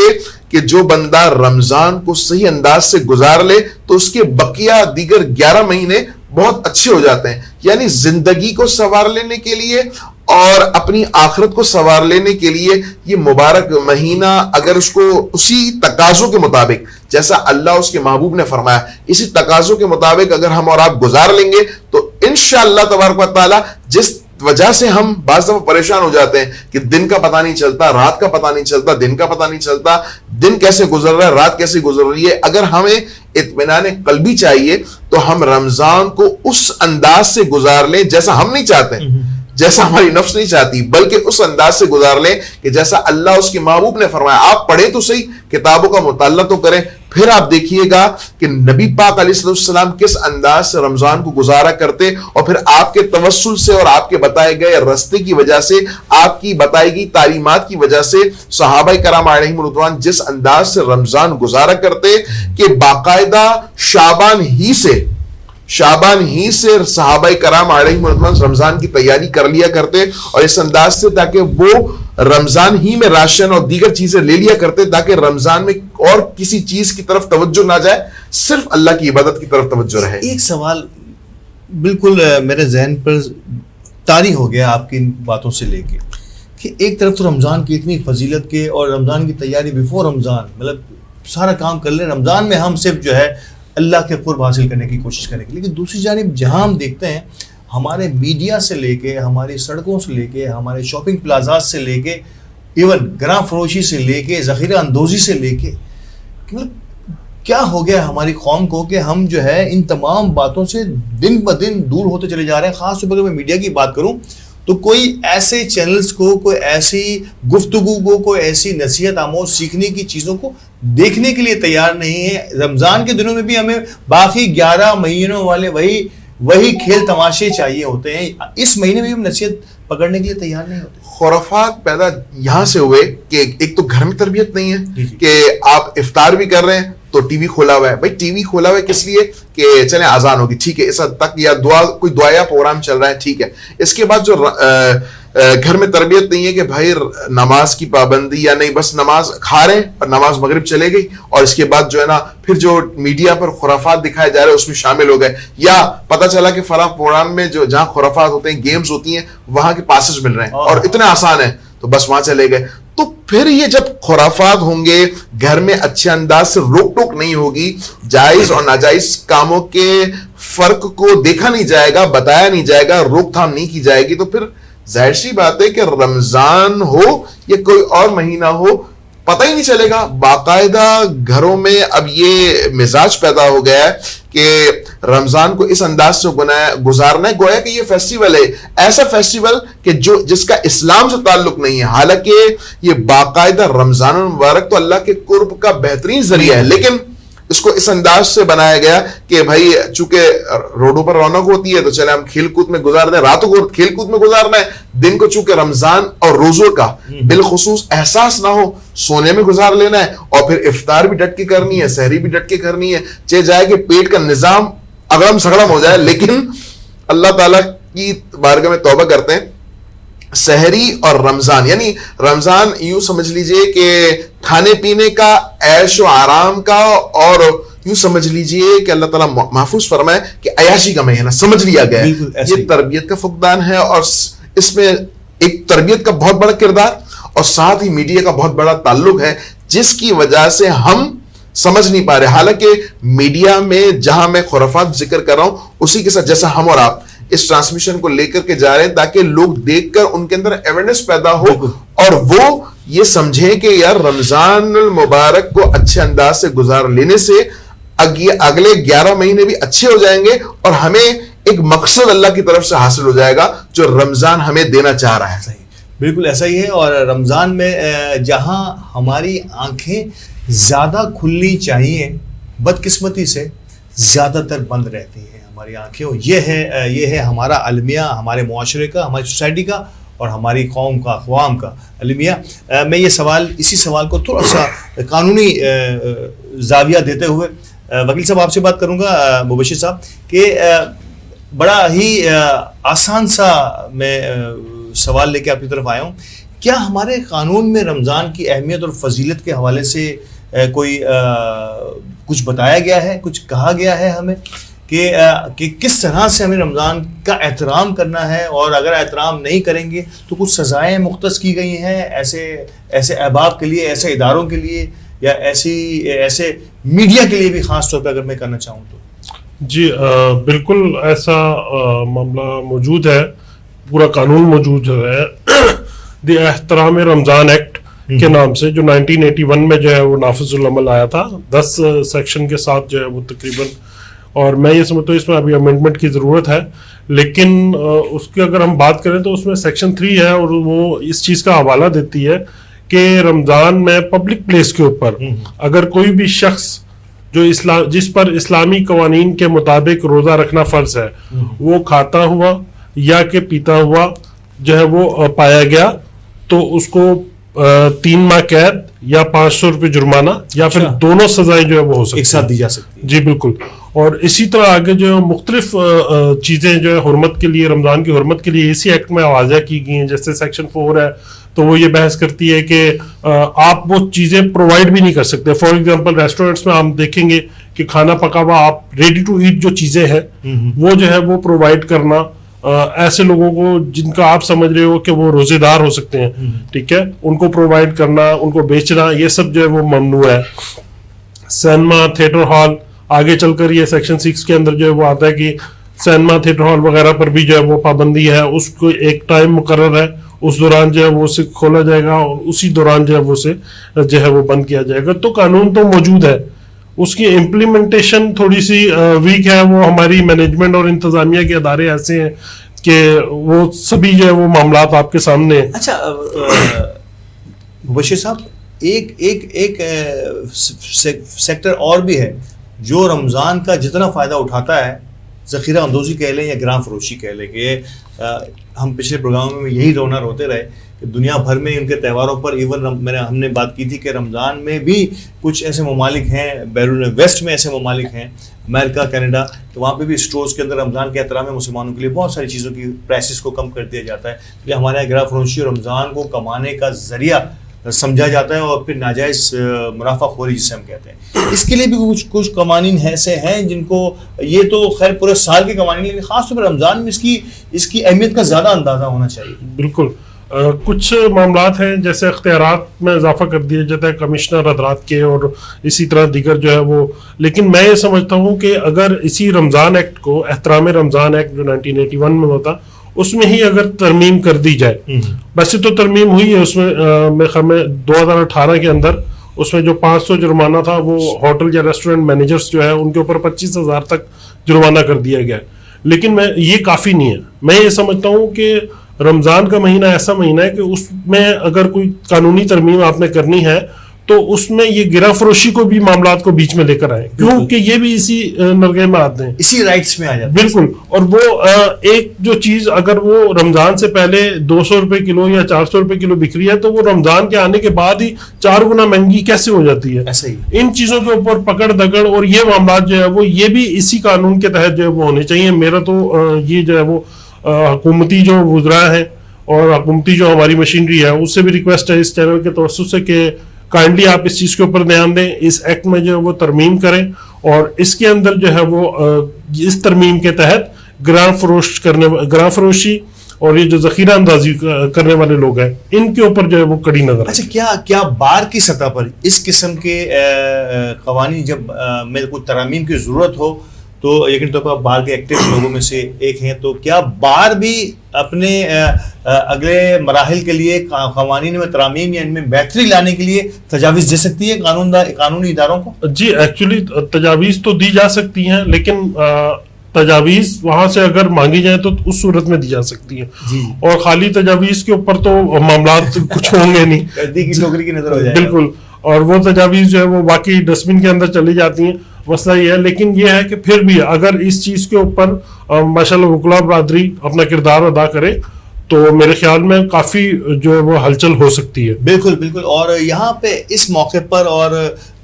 S1: کہ جو بندہ رمضان کو صحیح انداز سے گزار لے تو اس کے بقیہ دیگر 11 مہینے بہت اچھے ہو جاتے ہیں. یعنی زندگی کو سنوار لینے کے لیے اور اپنی آخرت کو سنوار لینے کے لیے یہ مبارک مہینہ اگر اس کو اسی تقاضوں کے مطابق جیسا اللہ اس کے محبوب نے فرمایا اسی تقاضوں کے مطابق اگر ہم اور آپ گزار لیں گے تو انشاءاللہ تبارک و تعالی جس وجہ سے ہم بعض دفعہ پریشان ہو جاتے ہیں کہ دن کا پتہ نہیں چلتا, رات کا پتہ نہیں چلتا, دن کا پتہ نہیں چلتا, دن کیسے گزر رہا ہے, رات کیسے گزر رہی ہے. اگر ہمیں اطمینان قلبی چاہیے تو ہم رمضان کو اس انداز سے گزار لیں جیسا ہم نہیں چاہتے, جیسا ہماری نفس نہیں چاہتی, بلکہ اس انداز سے گزار لیں کہ جیسا اللہ اس کے محبوب نے فرمایا. آپ پڑھیں تو صحیح, کتابوں کا مطالعہ تو کریں, پھر آپ دیکھیے گا کہ نبی پاک علیہ السلام کس انداز سے رمضان کو گزارا کرتے, اور پھر آپ کے توسل سے اور آپ کے بتائے گئے راستے کی وجہ سے, آپ کی بتائی گئی تعلیمات کی وجہ سے صحابہ کرام علیہم رضوان جس انداز سے رمضان گزارا کرتے کہ باقاعدہ شعبان ہی سے صحابہ کرام علیہم رضوان رمضان کی تیاری کر لیا کرتے, اور اس انداز سے تاکہ وہ رمضان ہی میں راشن اور دیگر چیزیں لے لیا کرتے تاکہ رمضان میں اور کسی چیز کی طرف توجہ نہ جائے, صرف اللہ کی عبادت کی طرف توجہ رہے.
S3: ایک سوال بالکل میرے ذہن پر طاری ہو گیا آپ کی ان باتوں سے لے کے کہ ایک طرف تو رمضان کی اتنی فضیلت کے اور رمضان کی تیاری بیفور رمضان، مطلب سارا کام کر لیں، رمضان میں ہم صرف جو ہے اللہ کے قرب حاصل کرنے کی کوشش کریں گے، لیکن دوسری جانب جہاں ہم دیکھتے ہیں ہمارے میڈیا سے لے کے، ہماری سڑکوں سے لے کے، ہمارے شاپنگ پلازاز سے لے کے، ایون گراں فروشی سے لے کے، ذخیرہ اندوزی سے لے کے، کیا ہو گیا ہماری قوم کو کہ ہم جو ہے ان تمام باتوں سے دن بہ دن دور ہوتے چلے جا رہے ہیں. خاص طور پر اگر میں میڈیا کی بات کروں تو کوئی ایسے چینلز کو، کوئی ایسی گفتگو کو، کوئی ایسی نصیحت آموز سیکھنے کی چیزوں کو دیکھنے کے لیے تیار نہیں ہے. رمضان کے دنوں میں بھی ہمیں باقی 11 مہینوں والے وہی کھیل تماشے چاہیے ہوتے ہیں، اس مہینے میں ہم نصیحت پکڑنے کے لیے تیار نہیں ہوتے.
S1: خرافات پیدا یہاں سے ہوئے کہ ایک تو گھر میں تربیت نہیں ہے کہ آپ افطار بھی کر رہے ہیں تو ٹی وی کھولا ہوا ہے. بھائی ٹی وی کھولا ہوا ہے کس لیے کہ چلیں اذان ہوگی، ٹھیک ہے، اس حد تک، یا کوئی دعا یا پروگرام چل رہا ہے، ٹھیک ہے. اس کے بعد جو گھر میں تربیت نہیں ہے کہ بھائی نماز کی پابندی، یا نہیں بس نماز کھا رہے ہیں اور نماز مغرب چلے گئی، اور اس کے بعد جو ہے نا پھر جو میڈیا پر خرافات دکھائے جا رہے ہیں اس میں شامل ہو گئے، یا پتہ چلا کہ فلاں پروگرام میں جو جہاں خرافات ہوتے ہیں، گیمز ہوتی ہیں، وہاں کے پاسز مل رہے ہیں اور اتنے آسان ہیں تو بس وہاں چلے گئے. تو پھر یہ جب خرافات ہوں گے، گھر میں اچھے انداز سے روک ٹوک نہیں ہوگی، جائز اور ناجائز کاموں کے فرق کو دیکھا نہیں جائے گا، بتایا نہیں جائے گا، روک تھام نہیں کی جائے گی، تو پھر ظاہر سی بات ہے کہ رمضان ہو یا کوئی اور مہینہ ہو پتہ ہی نہیں چلے گا. باقاعدہ گھروں میں اب یہ مزاج پیدا ہو گیا ہے کہ رمضان کو اس انداز سے گزارنا ہے گویا کہ یہ فیسٹیول ہے، ایسا فیسٹیول کہ جس کا اسلام سے تعلق نہیں ہے. حالانکہ یہ باقاعدہ رمضان المبارک تو اللہ کے قرب کا بہترین ذریعہ ہے، لیکن اس کو اس انداز سے بنایا گیا کہ بھائی چونکہ روڈوں پر رونق ہوتی ہے تو چلے ہم کھیل کود میں گزار دیں، راتوں کو کھیل کود میں گزارنا ہے، دن کو چونکہ رمضان اور روزوں کا بالخصوص احساس نہ ہو سونے میں گزار لینا ہے، اور پھر افطار بھی ڈٹ کے کرنی ہے، سحری بھی ڈٹ کے کرنی ہے، چاہے جائے کہ پیٹ کا نظام اگڑم سگڑم ہو جائے. لیکن اللہ تعالیٰ کی بارگاہ میں توبہ کرتے ہیں، سحری اور رمضان، یعنی رمضان یوں سمجھ لیجئے کہ کھانے پینے کا، عیش و آرام کا، اور یوں سمجھ لیجئے کہ اللہ تعالیٰ محفوظ فرمائے کہ عیاشی کا مہینہ سمجھ لیا گیا ہے. یہ تربیت کا فقدان ہے، اور اس میں ایک تربیت کا بہت بڑا کردار اور ساتھ ہی میڈیا کا بہت بڑا تعلق ہے، جس کی وجہ سے ہم سمجھ نہیں پا رہے. حالانکہ میڈیا میں جہاں میں خرافات ذکر کر رہا ہوں اسی کے ساتھ جیسا ہم اور آپ اس ٹرانسمیشن کو لے کر کے جا رہے ہیں تاکہ لوگ دیکھ کر ان کے اندر اویئرنیس پیدا ہو اور وہ یہ سمجھیں کہ یار رمضان المبارک کو اچھے انداز سے گزار لینے سے اگلے 11 مہینے بھی اچھے ہو جائیں گے اور ہمیں ایک مقصد اللہ کی طرف سے حاصل ہو جائے گا جو رمضان ہمیں دینا چاہ رہا ہے.
S3: بالکل ایسا ہی ہے. اور رمضان میں جہاں ہماری آنکھیں زیادہ کھلنی چاہیے، بدقسمتی سے زیادہ تر بند رہتی ہیں ہماری آنکھیں. یہ ہے ہمارا المیہ، ہمارے معاشرے کا، ہماری سوسائٹی کا اور ہماری قوم کا، اقوام کا المیہ. میں اسی سوال کو تھوڑا سا قانونی زاویہ دیتے ہوئے وکیل صاحب آپ سے بات کروں گا، مبشر صاحب، کہ بڑا ہی آسان سا میں سوال لے کے آپ کی طرف آیا ہوں. کیا ہمارے قانون میں رمضان کی اہمیت اور فضیلت کے حوالے سے کوئی کچھ بتایا گیا ہے، کچھ کہا گیا ہے ہمیں کہ کس طرح سے ہمیں رمضان کا احترام کرنا ہے، اور اگر احترام نہیں کریں گے تو کچھ سزائیں مختص کی گئی ہیں ایسے احباب کے لیے، ایسے اداروں کے لیے، یا ایسے میڈیا کے لیے بھی خاص طور پہ اگر میں کرنا چاہوں تو؟
S5: جی بالکل ایسا معاملہ موجود ہے، پورا قانون موجود ہے دی احترام رمضان ایکٹ کے نام سے، جو 1981 میں جو ہے وہ نافذ العمل آیا تھا 10 سیکشن کے ساتھ جو ہے وہ تقریباً. اور میں یہ سمجھتا ہوں اس میں ابھی امینڈمنٹ کی ضرورت ہے، لیکن اس کی اگر ہم بات کریں تو اس میں سیکشن 3 ہے اور وہ اس چیز کا حوالہ دیتی ہے کہ رمضان میں پبلک پلیس کے اوپر اگر کوئی بھی شخص جو جس پر اسلامی قوانین کے مطابق روزہ رکھنا فرض ہے، وہ کھاتا ہوا یا کہ پیتا ہوا جو ہے وہ پایا گیا تو اس کو 3 ماہ قید یا 500 روپے جرمانہ یا پھر دونوں سزائیں جو ہے وہ ہو سکتی
S3: ایک ساتھ دی جا سکتی ہے.
S5: جی بالکل. اور اسی طرح آگے جو مختلف چیزیں جو ہے حرمت کے لیے، رمضان کی حرمت کے لیے اسی ایکٹ میں واضح کی گئی ہیں. جیسے سیکشن 4 ہے تو وہ یہ بحث کرتی ہے کہ آپ وہ چیزیں پرووائڈ بھی نہیں کر سکتے. فار ایگزامپل ریسٹورینٹس میں آپ دیکھیں گے کہ کھانا پکا ہوا آپ ریڈی ٹو ایٹ جو چیزیں ہیں وہ جو ہے وہ پرووائڈ کرنا ایسے لوگوں کو جن کا آپ سمجھ رہے ہو کہ وہ روزے دار ہو سکتے ہیں, ٹھیک ہے, ان کو پرووائڈ کرنا, ان کو بیچنا, یہ سب جو ہے وہ ممنوع ہے. سینما, تھیٹر ہال, آگے چل کر یہ سیکشن 6 کے اندر جو ہے وہ آتا ہے کہ سینما, تھیٹر ہال وغیرہ پر بھی جو ہے وہ پابندی ہے, اس کو ایک ٹائم مقرر ہے, اس دوران جو ہے وہ اسے کھولا جائے گا اور اسی دوران جو ہے وہ اسے جو ہے وہ بند کیا جائے گا. تو قانون تو موجود ہے, اس کی امپلیمنٹیشن تھوڑی سی ویک ہے. وہ ہماری مینجمنٹ اور انتظامیہ کے ادارے ایسے ہیں کہ وہ سبھی جو ہے وہ معاملات آپ کے سامنے ہیں.
S3: اچھا مبشر صاحب, ایک سیکٹر اور بھی ہے جو رمضان کا جتنا فائدہ اٹھاتا ہے, ذخیرہ اندوزی کہہ لیں یا گرام فروشی کہہ لیں, کہ ہم پچھلے پروگراموں میں یہی رونا روتے رہے کہ دنیا بھر میں ان کے تہواروں پر ایون ہم نے بات کی تھی کہ رمضان میں بھی کچھ ایسے ممالک ہیں بیرون ویسٹ میں, ایسے ممالک ہیں امریکہ, کینیڈا, کہ وہاں پہ بھی اسٹورز کے اندر رمضان کے احترام میں مسلمانوں کے لیے بہت ساری چیزوں کی پرائسز کو کم کر دیا جاتا ہے. یہ ہمارے یہاں گرام فروشی اور رمضان کو کمانے کا ذریعہ سمجھا جاتا ہے اور پھر ناجائز منافع خوری جسے ہم کہتے ہیں. اس کے لیے بھی کچھ قوانین ایسے ہیں جن کو, یہ تو خیر پورے سال کے قوانین, لیکن خاص طور پر رمضان میں اس کی اہمیت کا زیادہ اندازہ ہونا چاہیے.
S5: بالکل, کچھ معاملات ہیں جیسے اختیارات میں اضافہ کر دیا جاتا ہے کمشنر حضرات کے اور اسی طرح دیگر جو ہے وہ, لیکن میں یہ سمجھتا ہوں کہ اگر اسی رمضان ایکٹ کو, احترام رمضان ایکٹ جو 1981 میں ہوتا, اس میں ہی اگر ترمیم کر دی جائے, ویسے تو ترمیم ہوئی ہے اس میں, میرے خیال میں 2018 کے اندر اس میں جو 500 جرمانہ تھا وہ ہوٹل یا ریسٹورنٹ مینیجرز جو ہے ان کے اوپر 25,000 تک جرمانہ کر دیا گیا, لیکن یہ کافی نہیں ہے. میں یہ سمجھتا ہوں کہ رمضان کا مہینہ ایسا مہینہ ہے کہ اس میں اگر کوئی قانونی ترمیم آپ نے کرنی ہے تو اس میں یہ گرہ فروشی کو بھی معاملات کو بیچ میں لے کر آئے, کیونکہ یہ بھی اسی نرغے میں آتے ہیں,
S3: اسی رائٹس میں آ جاتے ہیں.
S5: بالکل, اور وہ ایک جو چیز اگر وہ رمضان سے پہلے 200 روپے کلو یا 400 روپے کلو بک رہی ہے تو وہ رمضان کے آنے کے بعد ہی 4 گنا مہنگی کیسے ہو جاتی ہے.
S3: ایسا ہی
S5: ان چیزوں کے اوپر پکڑ دگڑ اور یہ معاملات جو ہے وہ یہ بھی اسی قانون کے تحت جو ہے وہ ہونے چاہیے. میرا تو یہ جو ہے وہ حکومتی جو وزراء ہیں اور حکومتی جو ہماری مشینری ہے اس سے بھی ریکویسٹ ہے اس چینل کے توسط سے کہ کائنڈلی آپ اس چیز کے اوپر دھیان دیں, اس ایکٹ میں جو ہے وہ ترمیم کریں اور اس کے اندر جو ہے وہ اس ترمیم کے تحت گرام فروشی اور یہ جو ذخیرہ اندازی کرنے والے لوگ ہیں ان کے اوپر جو ہے وہ کڑی نظر.
S3: اچھا, کیا بار کی سطح پر اس قسم کے قوانین جب میں کوئی ترامیم کی ضرورت ہو تو یقینی طور پر بار کے ایکٹیو لوگوں میں سے ایک ہیں, تو کیا بار بھی اپنے اگلے مراحل کے لیے قوانین میں ترامیم یا ان میں بہتری لانے کے لیے تجاویز دے سکتی ہے قانونی اداروں کو؟
S5: جی ایکچولی تجاویز تو دی جا سکتی ہیں, لیکن تجاویز وہاں سے اگر مانگی جائیں تو اس صورت میں دی جا سکتی ہیں
S3: جی,
S5: اور خالی تجاویز کے اوپر تو معاملات کچھ ہوں گے نہیں.
S3: نوکری کی نظر ہو جائے.
S5: بالکل, اور وہ تجاویز جو ہے وہ باقی ڈسٹ بن کے اندر چلی جاتی ہیں. مسئلہ یہ ہے, لیکن یہ ہے کہ پھر بھی اگر اس چیز کے اوپر ماشاءاللہ وکلاء برادری اپنا کردار ادا کرے تو میرے خیال میں کافی جو ہے وہ ہلچل ہو سکتی ہے.
S3: بالکل بالکل, اور یہاں پہ اس موقع پر اور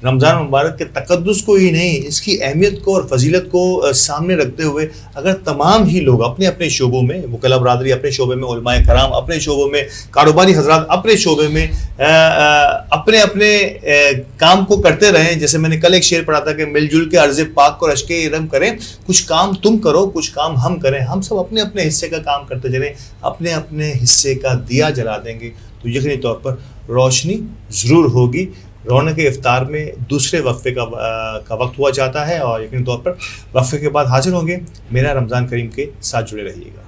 S3: رمضان مبارک کے تقدس کو ہی نہیں, اس کی اہمیت کو اور فضیلت کو سامنے رکھتے ہوئے اگر تمام ہی لوگ اپنے اپنے شعبوں میں, وکلاء برادری اپنے شعبے میں, علماء کرام اپنے شعبوں میں, کاروباری حضرات اپنے شعبے میں اپنے اپنے کام کو کرتے رہیں. جیسے میں نے کل ایک شعر پڑھا تھا کہ مل جل کے عرض پاک کو رشک ارم کریں, کچھ کام تم کرو کچھ کام ہم کریں, ہم سب اپنے اپنے حصے کا کام کرتے چلیں, اپنے اپنے حصے کا دیا جلا دیں گے تو یقینی طور پر روشنی ضرور ہوگی. رونق افطار میں دوسرے وقفے کا وقت ہوا چاہتا ہے اور یقینی طور پر وقفے کے بعد حاضر ہوں گے. میرا رمضان کریم کے ساتھ جڑے رہیے گا.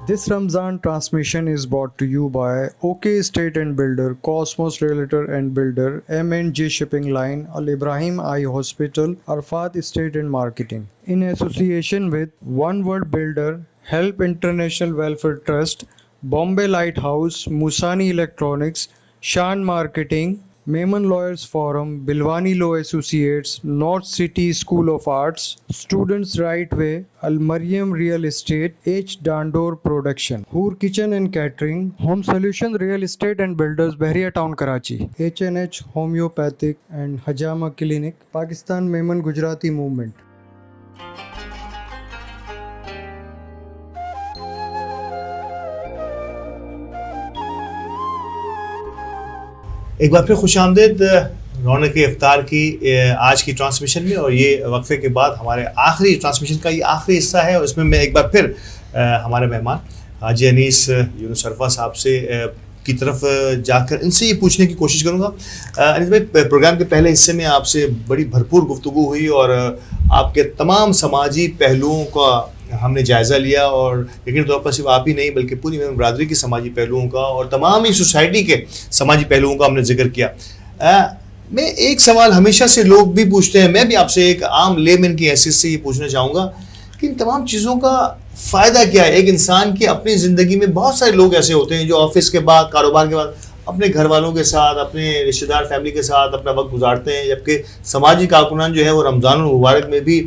S2: This Ramzan transmission is brought to you by OK Estate and Builder, Cosmos Realtor and Builder, M&J Shipping Line, Al Ibrahim Eye Hospital, Arfat Estate and Marketing. In association with One World Builder, Help International Welfare Trust, Bombay Lighthouse, Musani Electronics, Shan Marketing, Mehman Lawyers Forum, Bilwani Law Associates, North City School of Arts, Students Right Way, Al Mariam Real Estate, H. Dandor Production, Hoor Kitchen and Catering, Home Solution Real Estate and Builders, Bahria Town, Karachi, H&H Homeopathic and Hajama Clinic, Pakistan Mehman Gujarati Movement.
S3: ایک بار پھر خوش آمدید رونق افطار کی آج کی transmission میں، اور یہ وقفے کے بعد ہمارے آخری ٹرانسمیشن کا یہ آخری حصہ ہے، اور اس میں ایک بار پھر ہمارے مہمان حاجی انیس یونس عرفہ صاحب سے کی طرف جا کر ان سے یہ پوچھنے کی کوشش کروں گا. انیس بھائی، پروگرام کے پہلے حصے میں آپ سے بڑی بھرپور گفتگو ہوئی اور آپ کے تمام سماجی پہلوؤں کا ہم نے جائزہ لیا، اور یقینی طور پر صرف آپ ہی نہیں بلکہ پوری برادری کے سماجی پہلوؤں کا اور تمام ہی سوسائٹی کے سماجی پہلوؤں کا ہم نے ذکر کیا. میں ایک سوال ہمیشہ سے لوگ بھی پوچھتے ہیں، میں بھی آپ سے ایک عام لیمن کی حیثیت سے یہ پوچھنا چاہوں گا کہ ان تمام چیزوں کا فائدہ کیا ہے ایک انسان کی اپنی زندگی میں؟ بہت سارے لوگ ایسے ہوتے ہیں جو آفس کے بعد، کاروبار کے بعد اپنے گھر والوں کے ساتھ، اپنے رشتہ دار فیملی کے ساتھ اپنا وقت گزارتے ہیں، جبکہ سماجی کارکنان جو ہے وہ رمضان المبارک میں بھی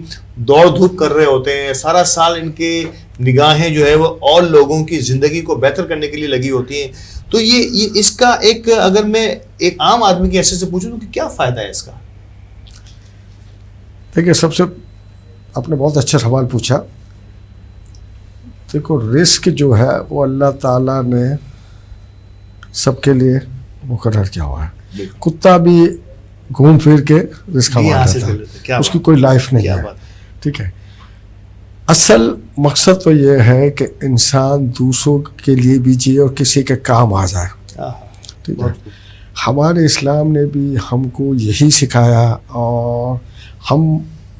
S3: دوڑ دھوپ کر رہے ہوتے ہیں. سارا سال ان کے نگاہیں جو ہے وہ اور لوگوں کی زندگی کو بہتر کرنے کے لیے لگی ہوتی ہیں. تو یہ اس کا ایک، اگر میں ایک عام آدمی کی حیثیت سے پوچھوں تو کیا فائدہ ہے اس کا؟
S4: دیکھیے، سب سے آپ نے بہت اچھا سوال پوچھا. دیکھو، رزق جو ہے وہ اللہ تعالیٰ نے سب کے لیے مقرر کیا ہوا ہے. کتا بھی گھوم پھر کے رزق حاصل کرتا ہے، اس کی کوئی لائف نہیں ہے. ٹھیک ہے، اصل مقصد تو یہ ہے کہ انسان دوسروں کے لیے بھی جیے اور کسی کے کام آ جائے. ٹھیک ہے، ہمارے اسلام نے بھی ہم کو یہی سکھایا، اور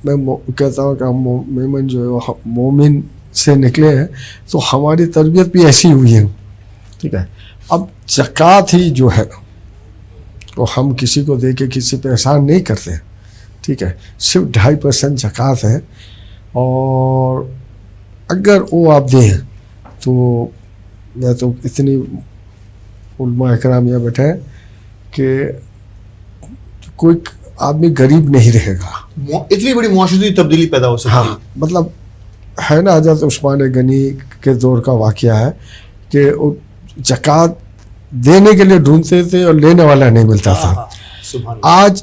S4: میں کہتا ہوں کہ ہم مومن جو ہے مومن سے نکلے ہیں تو ہماری تربیت بھی ایسی ہوئی ہے. ٹھیک ہے، اب زکوٰۃ ہی جو ہے وہ ہم کسی کو دے کے کسی پہ احسان نہیں کرتے. ٹھیک ہے، صرف 2.5% زکوٰۃ ہے، اور اگر وہ آپ دیں تو میں تو اتنی علماء اکرام یہاں بیٹھے ہیں کہ کوئی آدمی غریب نہیں رہے گا.
S3: اتنی بڑی معاشرتی تبدیلی پیدا ہو سکتی ہے.
S4: ہاں، مطلب ہے نا، حضرت عثمان غنی کے دور کا واقعہ ہے کہ زکوٰۃ دینے کے لیے ڈھونڈتے تھے اور لینے والا نہیں ملتا تھا. آج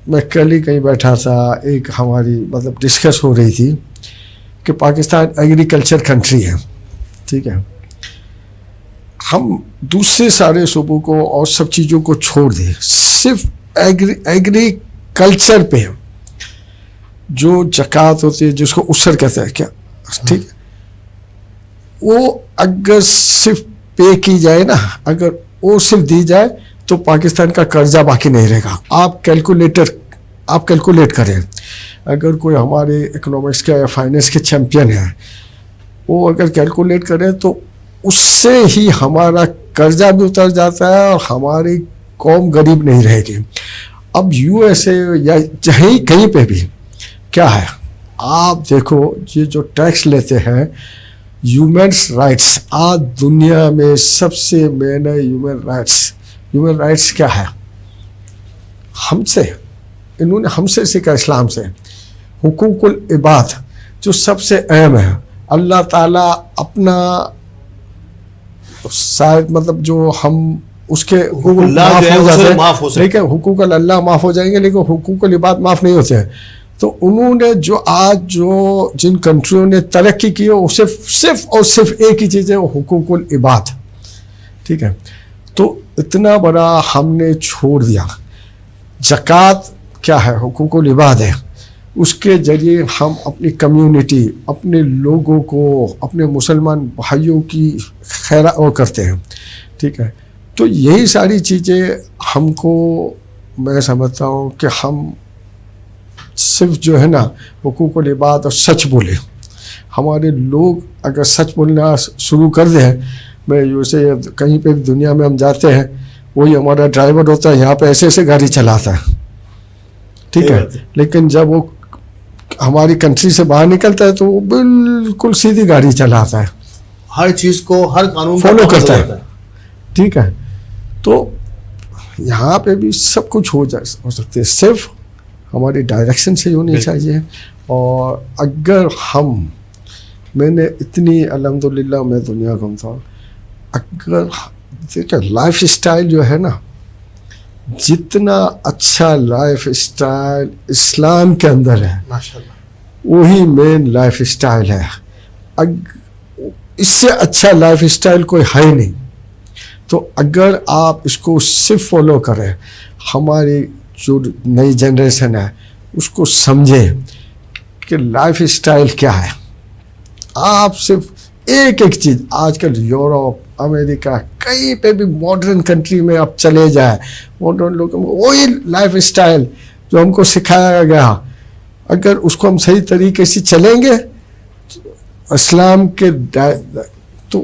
S4: میں کل ہی کہیں بیٹھا تھا، ایک ہماری مطلب ڈسکس ہو رہی تھی کہ پاکستان ایگریکلچر کنٹری ہے. ٹھیک ہے، ہم دوسرے سارے صوبوں کو اور سب چیزوں کو چھوڑ دیں، صرف ایگریکلچر پہ جو زکوٰۃ ہوتی ہے، جس کو عشر کہتے ہیں کیا، ٹھیک ہے، وہ اگر صرف پے کی جائے نا، اگر وہ صرف دی جائے تو پاکستان کا قرضہ باقی نہیں رہے گا. آپ کیلکولیٹ کریں، اگر کوئی ہمارے اکنامکس کا یا فائنینس کے چیمپئن ہے، وہ اگر کیلکولیٹ کریں تو اس سے ہی ہمارا قرضہ بھی اتر جاتا ہے اور ہماری قوم غریب نہیں رہے گی. اب USA یا کہیں پہ بھی کیا ہے، آپ دیکھو یہ جو ٹیکس لیتے ہیں ہیومنس رائٹس، آج دنیا میں سب سے مین ہے ہیومن رائٹس کیا ہے؟ ہم سے، انہوں نے ہم سے سیکھا اسلام سے. حقوق العباد جو سب سے اہم ہے، اللہ تعالیٰ اپنا شاید مطلب جو ہم اس کے معاف ہو جاتے ہیں، لیکن حقوق اللہ معاف ہو جائیں گے، لیکن حقوق العباد معاف نہیں ہوتے ہیں. تو انہوں نے جن کنٹریوں نے ترقی کی وہ صرف اور صرف ایک ہی چیز ہے، وہ حقوق العباد. ٹھیک ہے، تو اتنا بڑا ہم نے چھوڑ دیا. زکوٰۃ کیا ہے؟ حقوق العباد ہے. اس کے ذریعے ہم اپنی کمیونٹی، اپنے لوگوں کو، اپنے مسلمان بھائیوں کی خیرات وہ کرتے ہیں. ٹھیک ہے، تو یہی ساری چیزیں ہم کو، میں سمجھتا ہوں کہ ہم صرف جو ہے نا حقوق العباد اور سچ بولے. ہمارے لوگ اگر سچ بولنا شروع کر دیں، میں اسے کہیں پہ دنیا میں ہم جاتے ہیں، وہی ہمارا ڈرائیور ہوتا ہے، یہاں پہ ایسے ایسے گاڑی چلاتا ہے. ٹھیک ہے، لیکن جب وہ ہماری کنٹری سے باہر نکلتا ہے تو وہ بالکل سیدھی گاڑی چلاتا ہے،
S3: ہر چیز کو، ہر قانون
S4: فالو کرتا ہے. ٹھیک ہے، تو یہاں پہ بھی سب کچھ ہو سکتے، صرف ہماری ڈائریکشن سے ہونی چاہیے. اور اگر میں نے اتنی الحمدللہ میں دنیا گھومتا ہوں، اگر دیکھیں لائف اسٹائل جو ہے نا، جتنا اچھا لائف اسٹائل اسلام کے اندر ہے وہی مین لائف اسٹائل ہے. اس سے اچھا لائف اسٹائل کوئی ہے نہیں. تو اگر آپ اس کو صرف فالو کریں, ہماری جو نئی جنریشن ہے اس کو سمجھیں کہ لائف اسٹائل کیا ہے. آپ صرف ایک چیز, آج کل یورپ, امریکہ, کہیں پہ بھی ماڈرن کنٹری میں آپ چلے جائیں, ماڈرن لوگوں میں وہی لائف اسٹائل جو ہم کو سکھایا گیا, اگر اس کو ہم صحیح طریقے سے چلیں گے اسلام کے تو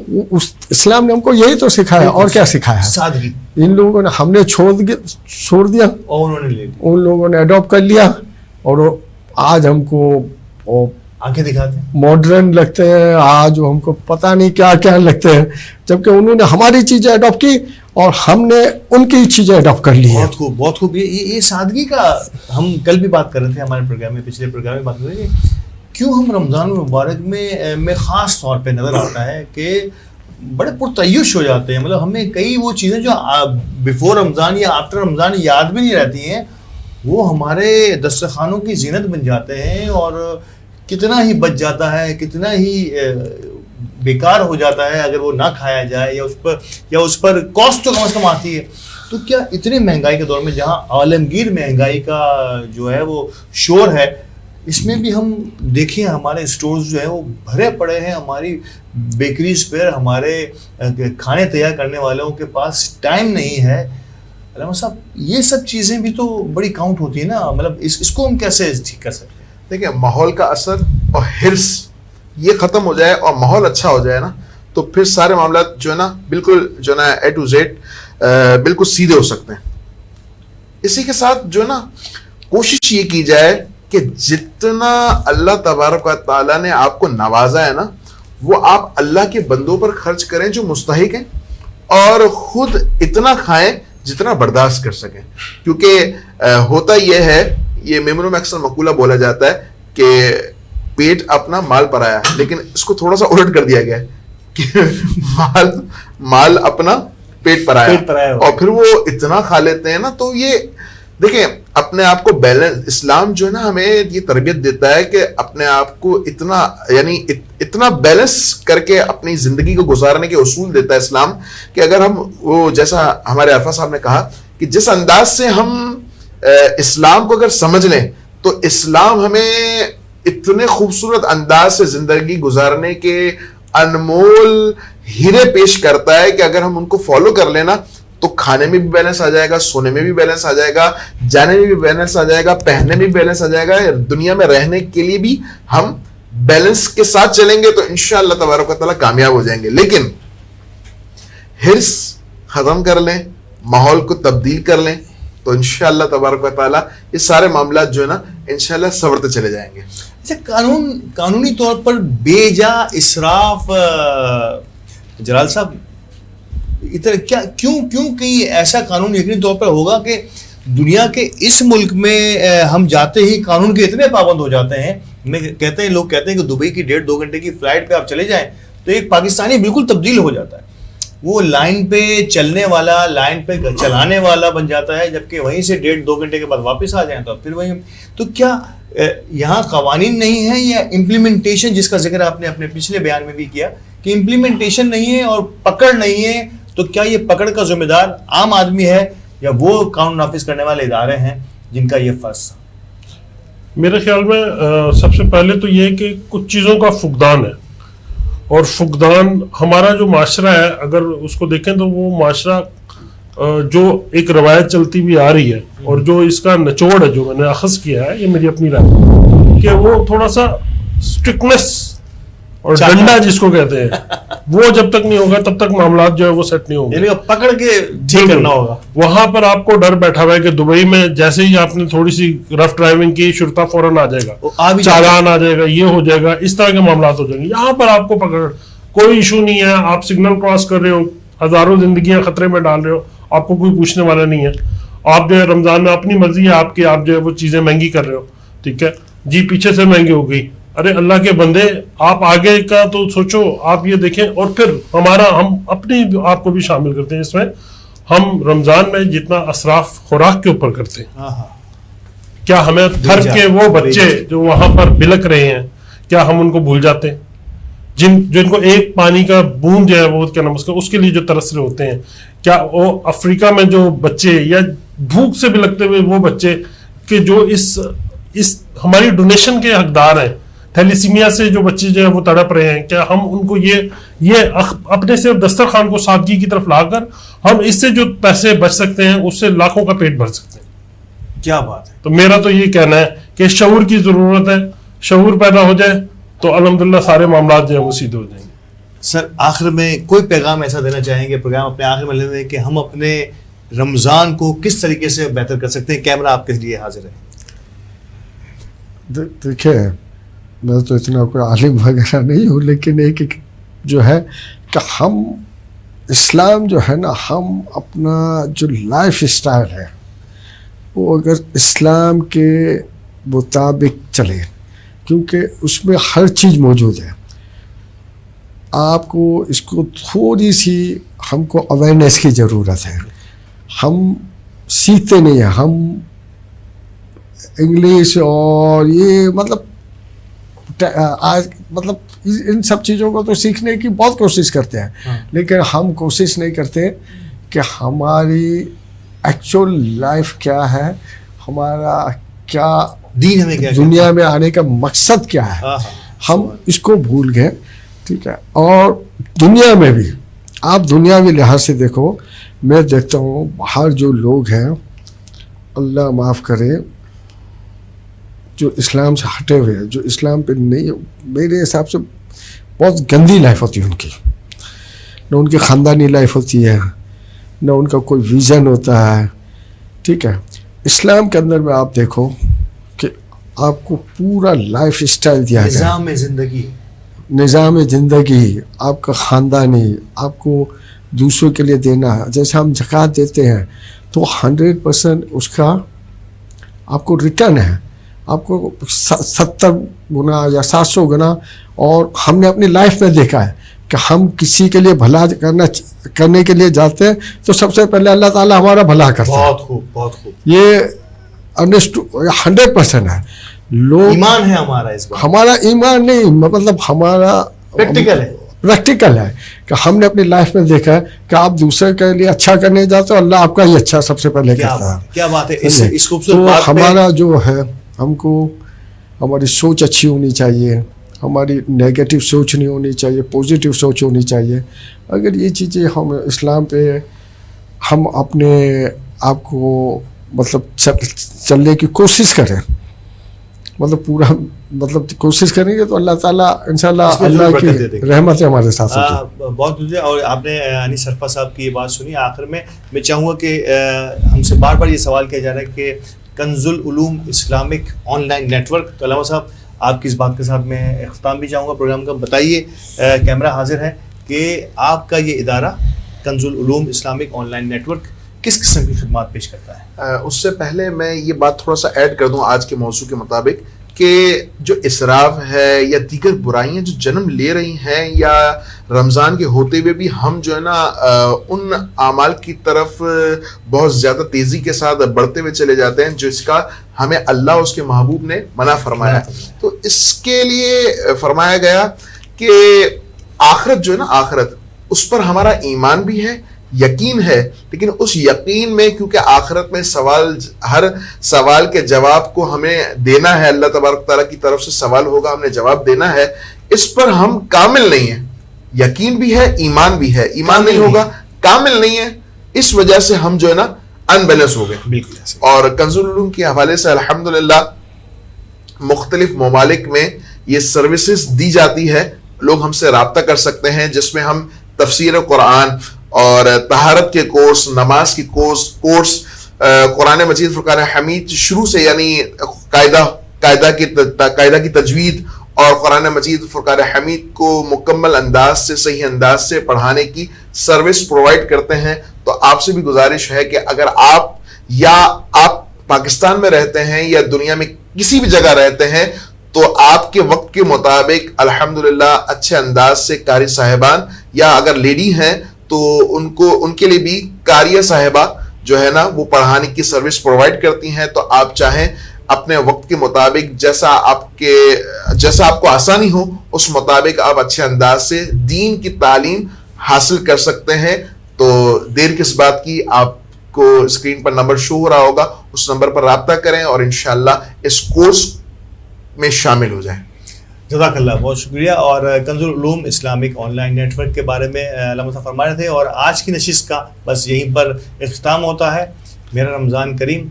S4: اسلام نے ہم کو یہی تو سکھایا, اور کیا سکھایا ہے.
S3: سادگی
S4: ان لوگوں نے, ہم نے چھوڑ دیا,
S3: اور انہوں نے لے لی,
S4: ان لوگوں نے اڈاپٹ کر لیا, اور آج ہم کو
S3: آنکھیں دکھاتے ہیں.
S4: ماڈرن لگتے ہیں, آج ہم کو پتہ نہیں کیا کیا لگتے ہیں, جبکہ انہوں نے ہماری چیزیں اڈاپٹ کی اور ہم نے ان کی چیزیں اڈاپٹ کر لی ہیں.
S3: بہت خوب, بہت خوب. یہ سادگی کا ہم کل بھی بات کر رہے تھے ہمارے پروگرام میں, پچھلے پروگرام میں بات کر رہے تھے کیوں ہم رمضان المبارک میں خاص طور پہ نظر آتا ہے کہ بڑے پرتعیش ہو جاتے ہیں. مطلب ہمیں کئی وہ چیزیں جو بیفور رمضان یا آفٹر رمضان یاد بھی نہیں رہتی ہیں, وہ ہمارے دسترخوانوں کی زینت بن جاتے ہیں, اور کتنا ہی بچ جاتا ہے, کتنا ہی بیکار ہو جاتا ہے اگر وہ نہ کھایا جائے, یا اس پر کاسٹ تو کم از کم آتی ہے. تو کیا اتنے مہنگائی کے دور میں جہاں عالمگیر مہنگائی کا جو ہے وہ شور ہے, اس میں بھی ہم دیکھیں ہمارے اسٹورز جو ہیں وہ بھرے پڑے ہیں, ہماری بیکریز پر, ہمارے کھانے تیار کرنے والوں کے پاس ٹائم نہیں ہے. علامہ صاحب, یہ سب چیزیں بھی تو بڑی کاؤنٹ ہوتی ہیں نا, مطلب اس کو ہم کیسے ٹھیک کر سکتے ہیں؟
S1: دیکھیں, ماحول کا اثر اور حرص یہ ختم ہو جائے اور ماحول اچھا ہو جائے نا, تو پھر سارے معاملات جو ہے نا بالکل جو ہے نا اے ٹو زیڈ بالکل سیدھے ہو سکتے ہیں. اسی کے ساتھ جو ہے نا کوشش یہ کی جائے کہ جتنا اللہ تبارک و تعالیٰ نے آپ کو نوازا ہے نا, وہ آپ اللہ کے بندوں پر خرچ کریں جو مستحق ہیں, اور خود اتنا کھائیں جتنا برداشت کر سکیں. کیونکہ ہوتا یہ ہے, یہ میمونوں میں اکثر مقولہ بولا جاتا ہے کہ پیٹ اپنا مال پرایا, لیکن اس کو تھوڑا سا الٹ کر دیا گیا ہے کہ مال اپنا پیٹ پرایا, اور پھر وہ اتنا کھا لیتے ہیں نا. تو یہ دیکھیں, اپنے آپ کو بیلنس, اسلام جو ہے نا ہمیں یہ تربیت دیتا ہے کہ اپنے آپ کو اتنا یعنی اتنا بیلنس کر کے اپنی زندگی کو گزارنے کے اصول دیتا ہے اسلام, کہ اگر ہم وہ جیسا ہمارے عرفہ صاحب نے کہا کہ جس انداز سے ہم اسلام کو اگر سمجھ لیں, تو اسلام ہمیں اتنے خوبصورت انداز سے زندگی گزارنے کے انمول ہیرے پیش کرتا ہے کہ اگر ہم ان کو فالو کر لینا تو کھانے میں بھی بیلنس آ جائے گا, سونے میں بھی بیلنس آ جائے گا, جانے میں بھی بیلنس آ جائے گا, پہننے میں بھی بیلنس آ جائے گا, دنیا میں رہنے کے لیے بھی ہم بیلنس کے ساتھ چلیں گے تو انشاءاللہ تبارک و تعالیٰ کامیاب ہو جائیں گے. لیکن حرص ختم کر لیں, ماحول کو تبدیل کر لیں, تو انشاءاللہ تبارک و تعالیٰ یہ سارے معاملات جو ہے نا انشاءاللہ سنورتے چلے جائیں گے.
S3: اچھا, قانونی طور پر بے جا اسراف, جلال صاحب کیوں کہیں ایسا قانون یقینی طور پر ہوگا کہ دنیا کے اس ملک میں ہم جاتے ہی قانون کے اتنے پابند ہو جاتے ہیں. لوگ کہتے ہیں کہ دبئی کی 1.5-2 گھنٹے کی فلائٹ پہ آپ چلے جائیں تو ایک پاکستانی بالکل تبدیل ہو جاتا ہے, وہ لائن پہ چلنے والا, لائن پہ چلانے والا بن جاتا ہے, جبکہ وہیں سے 1.5-2 گھنٹے کے بعد واپس آ جائیں تو پھر وہیں. تو کیا یہاں قوانین نہیں ہیں, یا امپلیمنٹیشن جس کا ذکر آپ نے اپنے پچھلے بیان میں بھی کیا کہ امپلیمنٹیشن نہیں ہے اور پکڑ نہیں ہے, تو کیا یہ پکڑ کا ذمہ دار عام آدمی ہے یا وہ قانون نافذ کرنے والے ادارے ہیں جن کا یہ فرض؟
S5: میرے خیال میں سب سے پہلے تو یہ کہ کچھ چیزوں کا فقدان ہے, اور فقدان ہمارا جو معاشرہ ہے اگر اس کو دیکھیں تو وہ معاشرہ جو ایک روایت چلتی بھی آ رہی ہے, اور جو اس کا نچوڑ ہے جو میں نے اخذ کیا ہے, یہ میری اپنی رائے کہ وہ تھوڑا سا اسٹرکٹنس اور ڈنڈا جس کو کہتے ہیں وہ جب تک نہیں ہوگا تب تک معاملات جو ہے وہ سیٹ نہیں ہوں گے.
S3: پکڑ کے ٹھیک کرنا ہوگا.
S5: وہاں پر آپ کو ڈر بیٹھا ہوا ہے کہ دبئی میں جیسے ہی آپ نے تھوڑی سی رف ڈرائیونگ کی, شرطا فوراً آ جائے گا, چالان آ جائے گا, یہ ہو جائے گا, اس طرح کے معاملات ہو جائیں گے. یہاں پر آپ کو پکڑ کوئی ایشو نہیں ہے, آپ سگنل کراس کر رہے ہو, ہزاروں زندگیاں خطرے میں ڈال رہے ہو, آپ کو کوئی پوچھنے والا نہیں ہے. آپ جو ہے رمضان میں اپنی مرضی ہے آپ کی, آپ جو ہے وہ چیزیں مہنگی کر رہے ہو, ٹھیک ہے جی, پیچھے سے مہنگی ہو گئی. ارے اللہ کے بندے, آپ آگے کا تو سوچو, آپ یہ دیکھیں. اور پھر ہم اپنی آپ کو بھی شامل کرتے ہیں اس میں. ہم رمضان میں جتنا اسراف خوراک کے اوپر کرتے ہیں, کیا ہمیں گھر کے وہ بچے جو وہاں پر بلک رہے ہیں, کیا ہم ان کو بھول جاتے ہیں؟ جن کو ایک پانی کا بوند جو ہے وہ کیا نام اس کے لیے جو ترس رہے ہوتے ہیں. کیا وہ افریقہ میں جو بچے یا بھوک سے بھی لگتے ہوئے وہ بچے کہ جو اس ہماری ڈونیشن کے حقدار ہیں, تھیلیسیمیا سے جو بچے جو ہیں وہ تڑپ رہے ہیں, کیا ہم ان کو یہ اپنے سے دسترخوان کو سادگی کی طرف لا کر ہم اس سے جو پیسے بچ سکتے ہیں اس سے لاکھوں کا پیٹ بھر سکتے ہیں.
S3: کیا بات ہے.
S5: تو میرا تو یہ کہنا ہے کہ شعور کی ضرورت ہے, شعور پیدا ہو جائے تو الحمدللہ سارے معاملات جو ہیں وہ سیدھے ہو جائیں گے.
S3: سر آخر میں کوئی پیغام ایسا دینا چاہیں گے, پروگرام اپنے آخر میں لے لیں کہ ہم اپنے رمضان کو کس طریقے سے بہتر کر سکتے ہیں؟ کیمرہ آپ کے لیے حاضر ہے.
S4: دیکھیں میں تو اتنا کوئی عالم وغیرہ نہیں ہوں, لیکن ایک جو ہے کہ ہم اسلام جو ہے نا, ہم اپنا جو لائف اسٹائل ہے وہ اگر اسلام کے مطابق چلے, کیونکہ اس میں ہر چیز موجود ہے. آپ کو اس کو تھوڑی سی ہم کو اویئرنیس کی ضرورت ہے. ہم سیکھتے نہیں ہیں, ہم انگلش اور یہ مطلب ان سب چیزوں کو تو سیکھنے کی بہت کوشش کرتے ہیں, لیکن ہم کوشش نہیں کرتے کہ ہماری ایکچوئل لائف کیا ہے, ہمارا کیا
S3: دین ہمیں کیا
S4: دنیا میں آنے کا مقصد کیا ہے. ہم اس کو بھول گئے. ٹھیک ہے. اور دنیا میں بھی آپ دنیاوی لحاظ سے دیکھو, میں دیکھتا ہوں باہر جو لوگ ہیں, اللہ معاف کرے, جو اسلام سے ہٹے ہوئے, جو اسلام پہ نہیں, میرے حساب سے بہت گندی لائف ہوتی ہے ان کی. نہ ان کی خاندانی لائف ہوتی ہے, نہ ان کا کوئی ویژن ہوتا ہے. ٹھیک ہے. اسلام کے اندر میں آپ دیکھو کہ آپ کو پورا لائف اسٹائل دیا گیا, نظام زندگی آپ کا خاندانی, آپ کو دوسروں کے لیے دینا ہے. جیسے ہم زکوٰۃ دیتے ہیں تو 100% اس کا آپ کو ریٹرن ہے, آپ کو 70 گنا یا 700 گنا. اور ہم نے اپنی لائف میں دیکھا ہے کہ ہم کسی کے لیے بھلا کرنے کے لیے جاتے ہیں تو سب سے پہلے اللہ تعالیٰ ہمارا بھلا کرتا ہے.
S3: بہت خوب, بہت خوب. یہ
S4: 100% ہے. لوگ
S3: ایمان ہے ہمارا, اس بات
S4: ہمارا ایمان نہیں, مطلب ہمارا پریکٹیکل ہے کہ ہم نے اپنی لائف میں دیکھا ہے کہ آپ دوسرے کے لیے اچھا کرنے جاتے ہو, اللہ آپ کا ہی اچھا سب سے پہلے کرتا ہے.
S3: کیا بات ہے. اس
S4: تو ہمارا جو ہے, ہم کو ہماری سوچ اچھی ہونی چاہیے, ہماری نیگیٹو سوچ نہیں ہونی چاہیے, پازیٹیو سوچ ہونی چاہیے. اگر یہ چیزیں ہم اسلام پہ ہم اپنے آپ کو مطلب چلنے کی کوشش کریں, مطلب پورا مطلب کوشش کریں گے تو اللہ تعالیٰ انشاءاللہ اللہ کی رحمت ہے ہمارے ساتھ ہوگی.
S3: بہت مجھے. اور آپ نے انیس سرفا صاحب کی یہ بات سنی. آخر میں چاہوں گا کہ ہم سے بار بار یہ سوال کیا جا رہا ہے کہ Kanz ul-Uloom Islamic online network, تو علامہ صاحب آپ کی اس بات کے ساتھ میں اختتام بھی چاہوں گا پروگرام کا. بتائیے, کیمرہ حاضر ہے, کہ آپ کا یہ ادارہ Kanz ul-Uloom Islamic online network کس قسم کی خدمات پیش کرتا ہے؟
S1: اس سے پہلے میں یہ بات تھوڑا سا ایڈ کر دوں آج کے موضوع کے مطابق کہ جو اسراف ہے یا دیگر برائیاں جو جنم لے رہی ہیں, یا رمضان کے ہوتے ہوئے بھی ہم جو ہے نا ان اعمال کی طرف بہت زیادہ تیزی کے ساتھ بڑھتے ہوئے چلے جاتے ہیں جو اس کا ہمیں اللہ اس کے محبوب نے منع فرمایا ہے. تو اس کے لیے فرمایا گیا کہ آخرت جو ہے نا, آخرت اس پر ہمارا ایمان بھی ہے, یقین ہے, لیکن اس یقین میں کیونکہ آخرت میں ہر سوال کے جواب کو ہمیں دینا ہے, اللہ تبارک تعالیٰ کی طرف سے سوال ہوگا, ہم نے جواب دینا ہے, اس پر ہم کامل نہیں ہیں. یقین بھی ہے, ایمان بھی ہے, ایمان نہیں ہوگا, کامل نہیں ہے, اس وجہ سے ہم جو ہے نا ان بیلنس ہو گئے. اور کنز العلوم کے حوالے سے الحمدللہ مختلف ممالک میں یہ سروسز دی جاتی ہے, لوگ ہم سے رابطہ کر سکتے ہیں, جس میں ہم تفسیر قرآن اور طہارت کے کورس, نماز کی کورس, قرآن مجید فرقان حمید شروع سے, یعنی قاعدہ کی تجوید اور قرآن مجید فرقان حمید کو مکمل انداز سے, صحیح انداز سے پڑھانے کی سروس پرووائڈ کرتے ہیں. تو آپ سے بھی گزارش ہے کہ اگر آپ پاکستان میں رہتے ہیں یا دنیا میں کسی بھی جگہ رہتے ہیں, تو آپ کے وقت کے مطابق الحمدللہ اچھے انداز سے قاری صاحبان, یا اگر لیڈی ہیں تو ان کے لیے بھی قاریہ صاحبہ جو ہے نا وہ پڑھانے کی سروس پرووائڈ کرتی ہیں. تو آپ چاہیں اپنے وقت کے مطابق جیسا آپ کو آسانی ہو اس مطابق آپ اچھے انداز سے دین کی تعلیم حاصل کر سکتے ہیں. تو دیر کس بات کی, آپ کو اسکرین پر نمبر شو ہو رہا ہوگا, اس نمبر پر رابطہ کریں اور انشاءاللہ اس کورس میں شامل ہو جائیں.
S3: جزاک اللہ, بہت شکریہ. اور Kanz ul-Uloom Islamic online network کے بارے میں علامہ فرما رہے تھے, اور آج کی نشست کا بس یہیں پر اختتام ہوتا ہے. میرا رمضان کریم.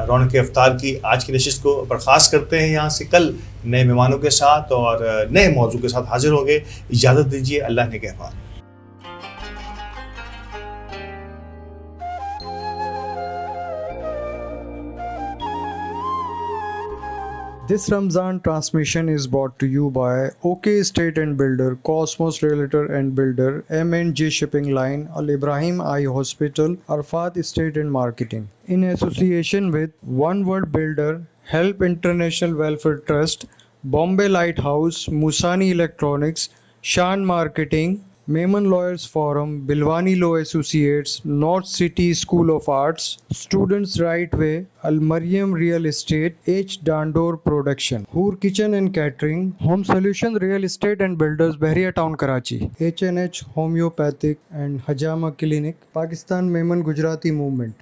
S3: رونق افطار کی آج کی نشست کو برخاست کرتے ہیں یہاں سے. کل نئے مہمانوں کے ساتھ اور نئے موضوع کے ساتھ حاضر ہوں گے. اجازت دیجیے, اللہ نگہبان.
S2: This Ramzan transmission is brought to you by OK Estate and Builder, Cosmos Realtor and Builder, M&J Shipping Line, Al Ibrahim Eye Hospital, Arfat Estate and Marketing. In association with One World Builder, Help International Welfare Trust, Bombay Lighthouse, Musani Electronics, Shan Marketing, Mehman Lawyers Forum, Bilwani Law Associates, North City School of Arts, Students Right Way, Al Maryam Real Estate, H. Dandor Production, Hoor Kitchen and Catering, Home Solution Real Estate and Builders, Bahria Town, Karachi, H&H Homeopathic and Hajama Clinic, Pakistan Mehman Gujarati Movement.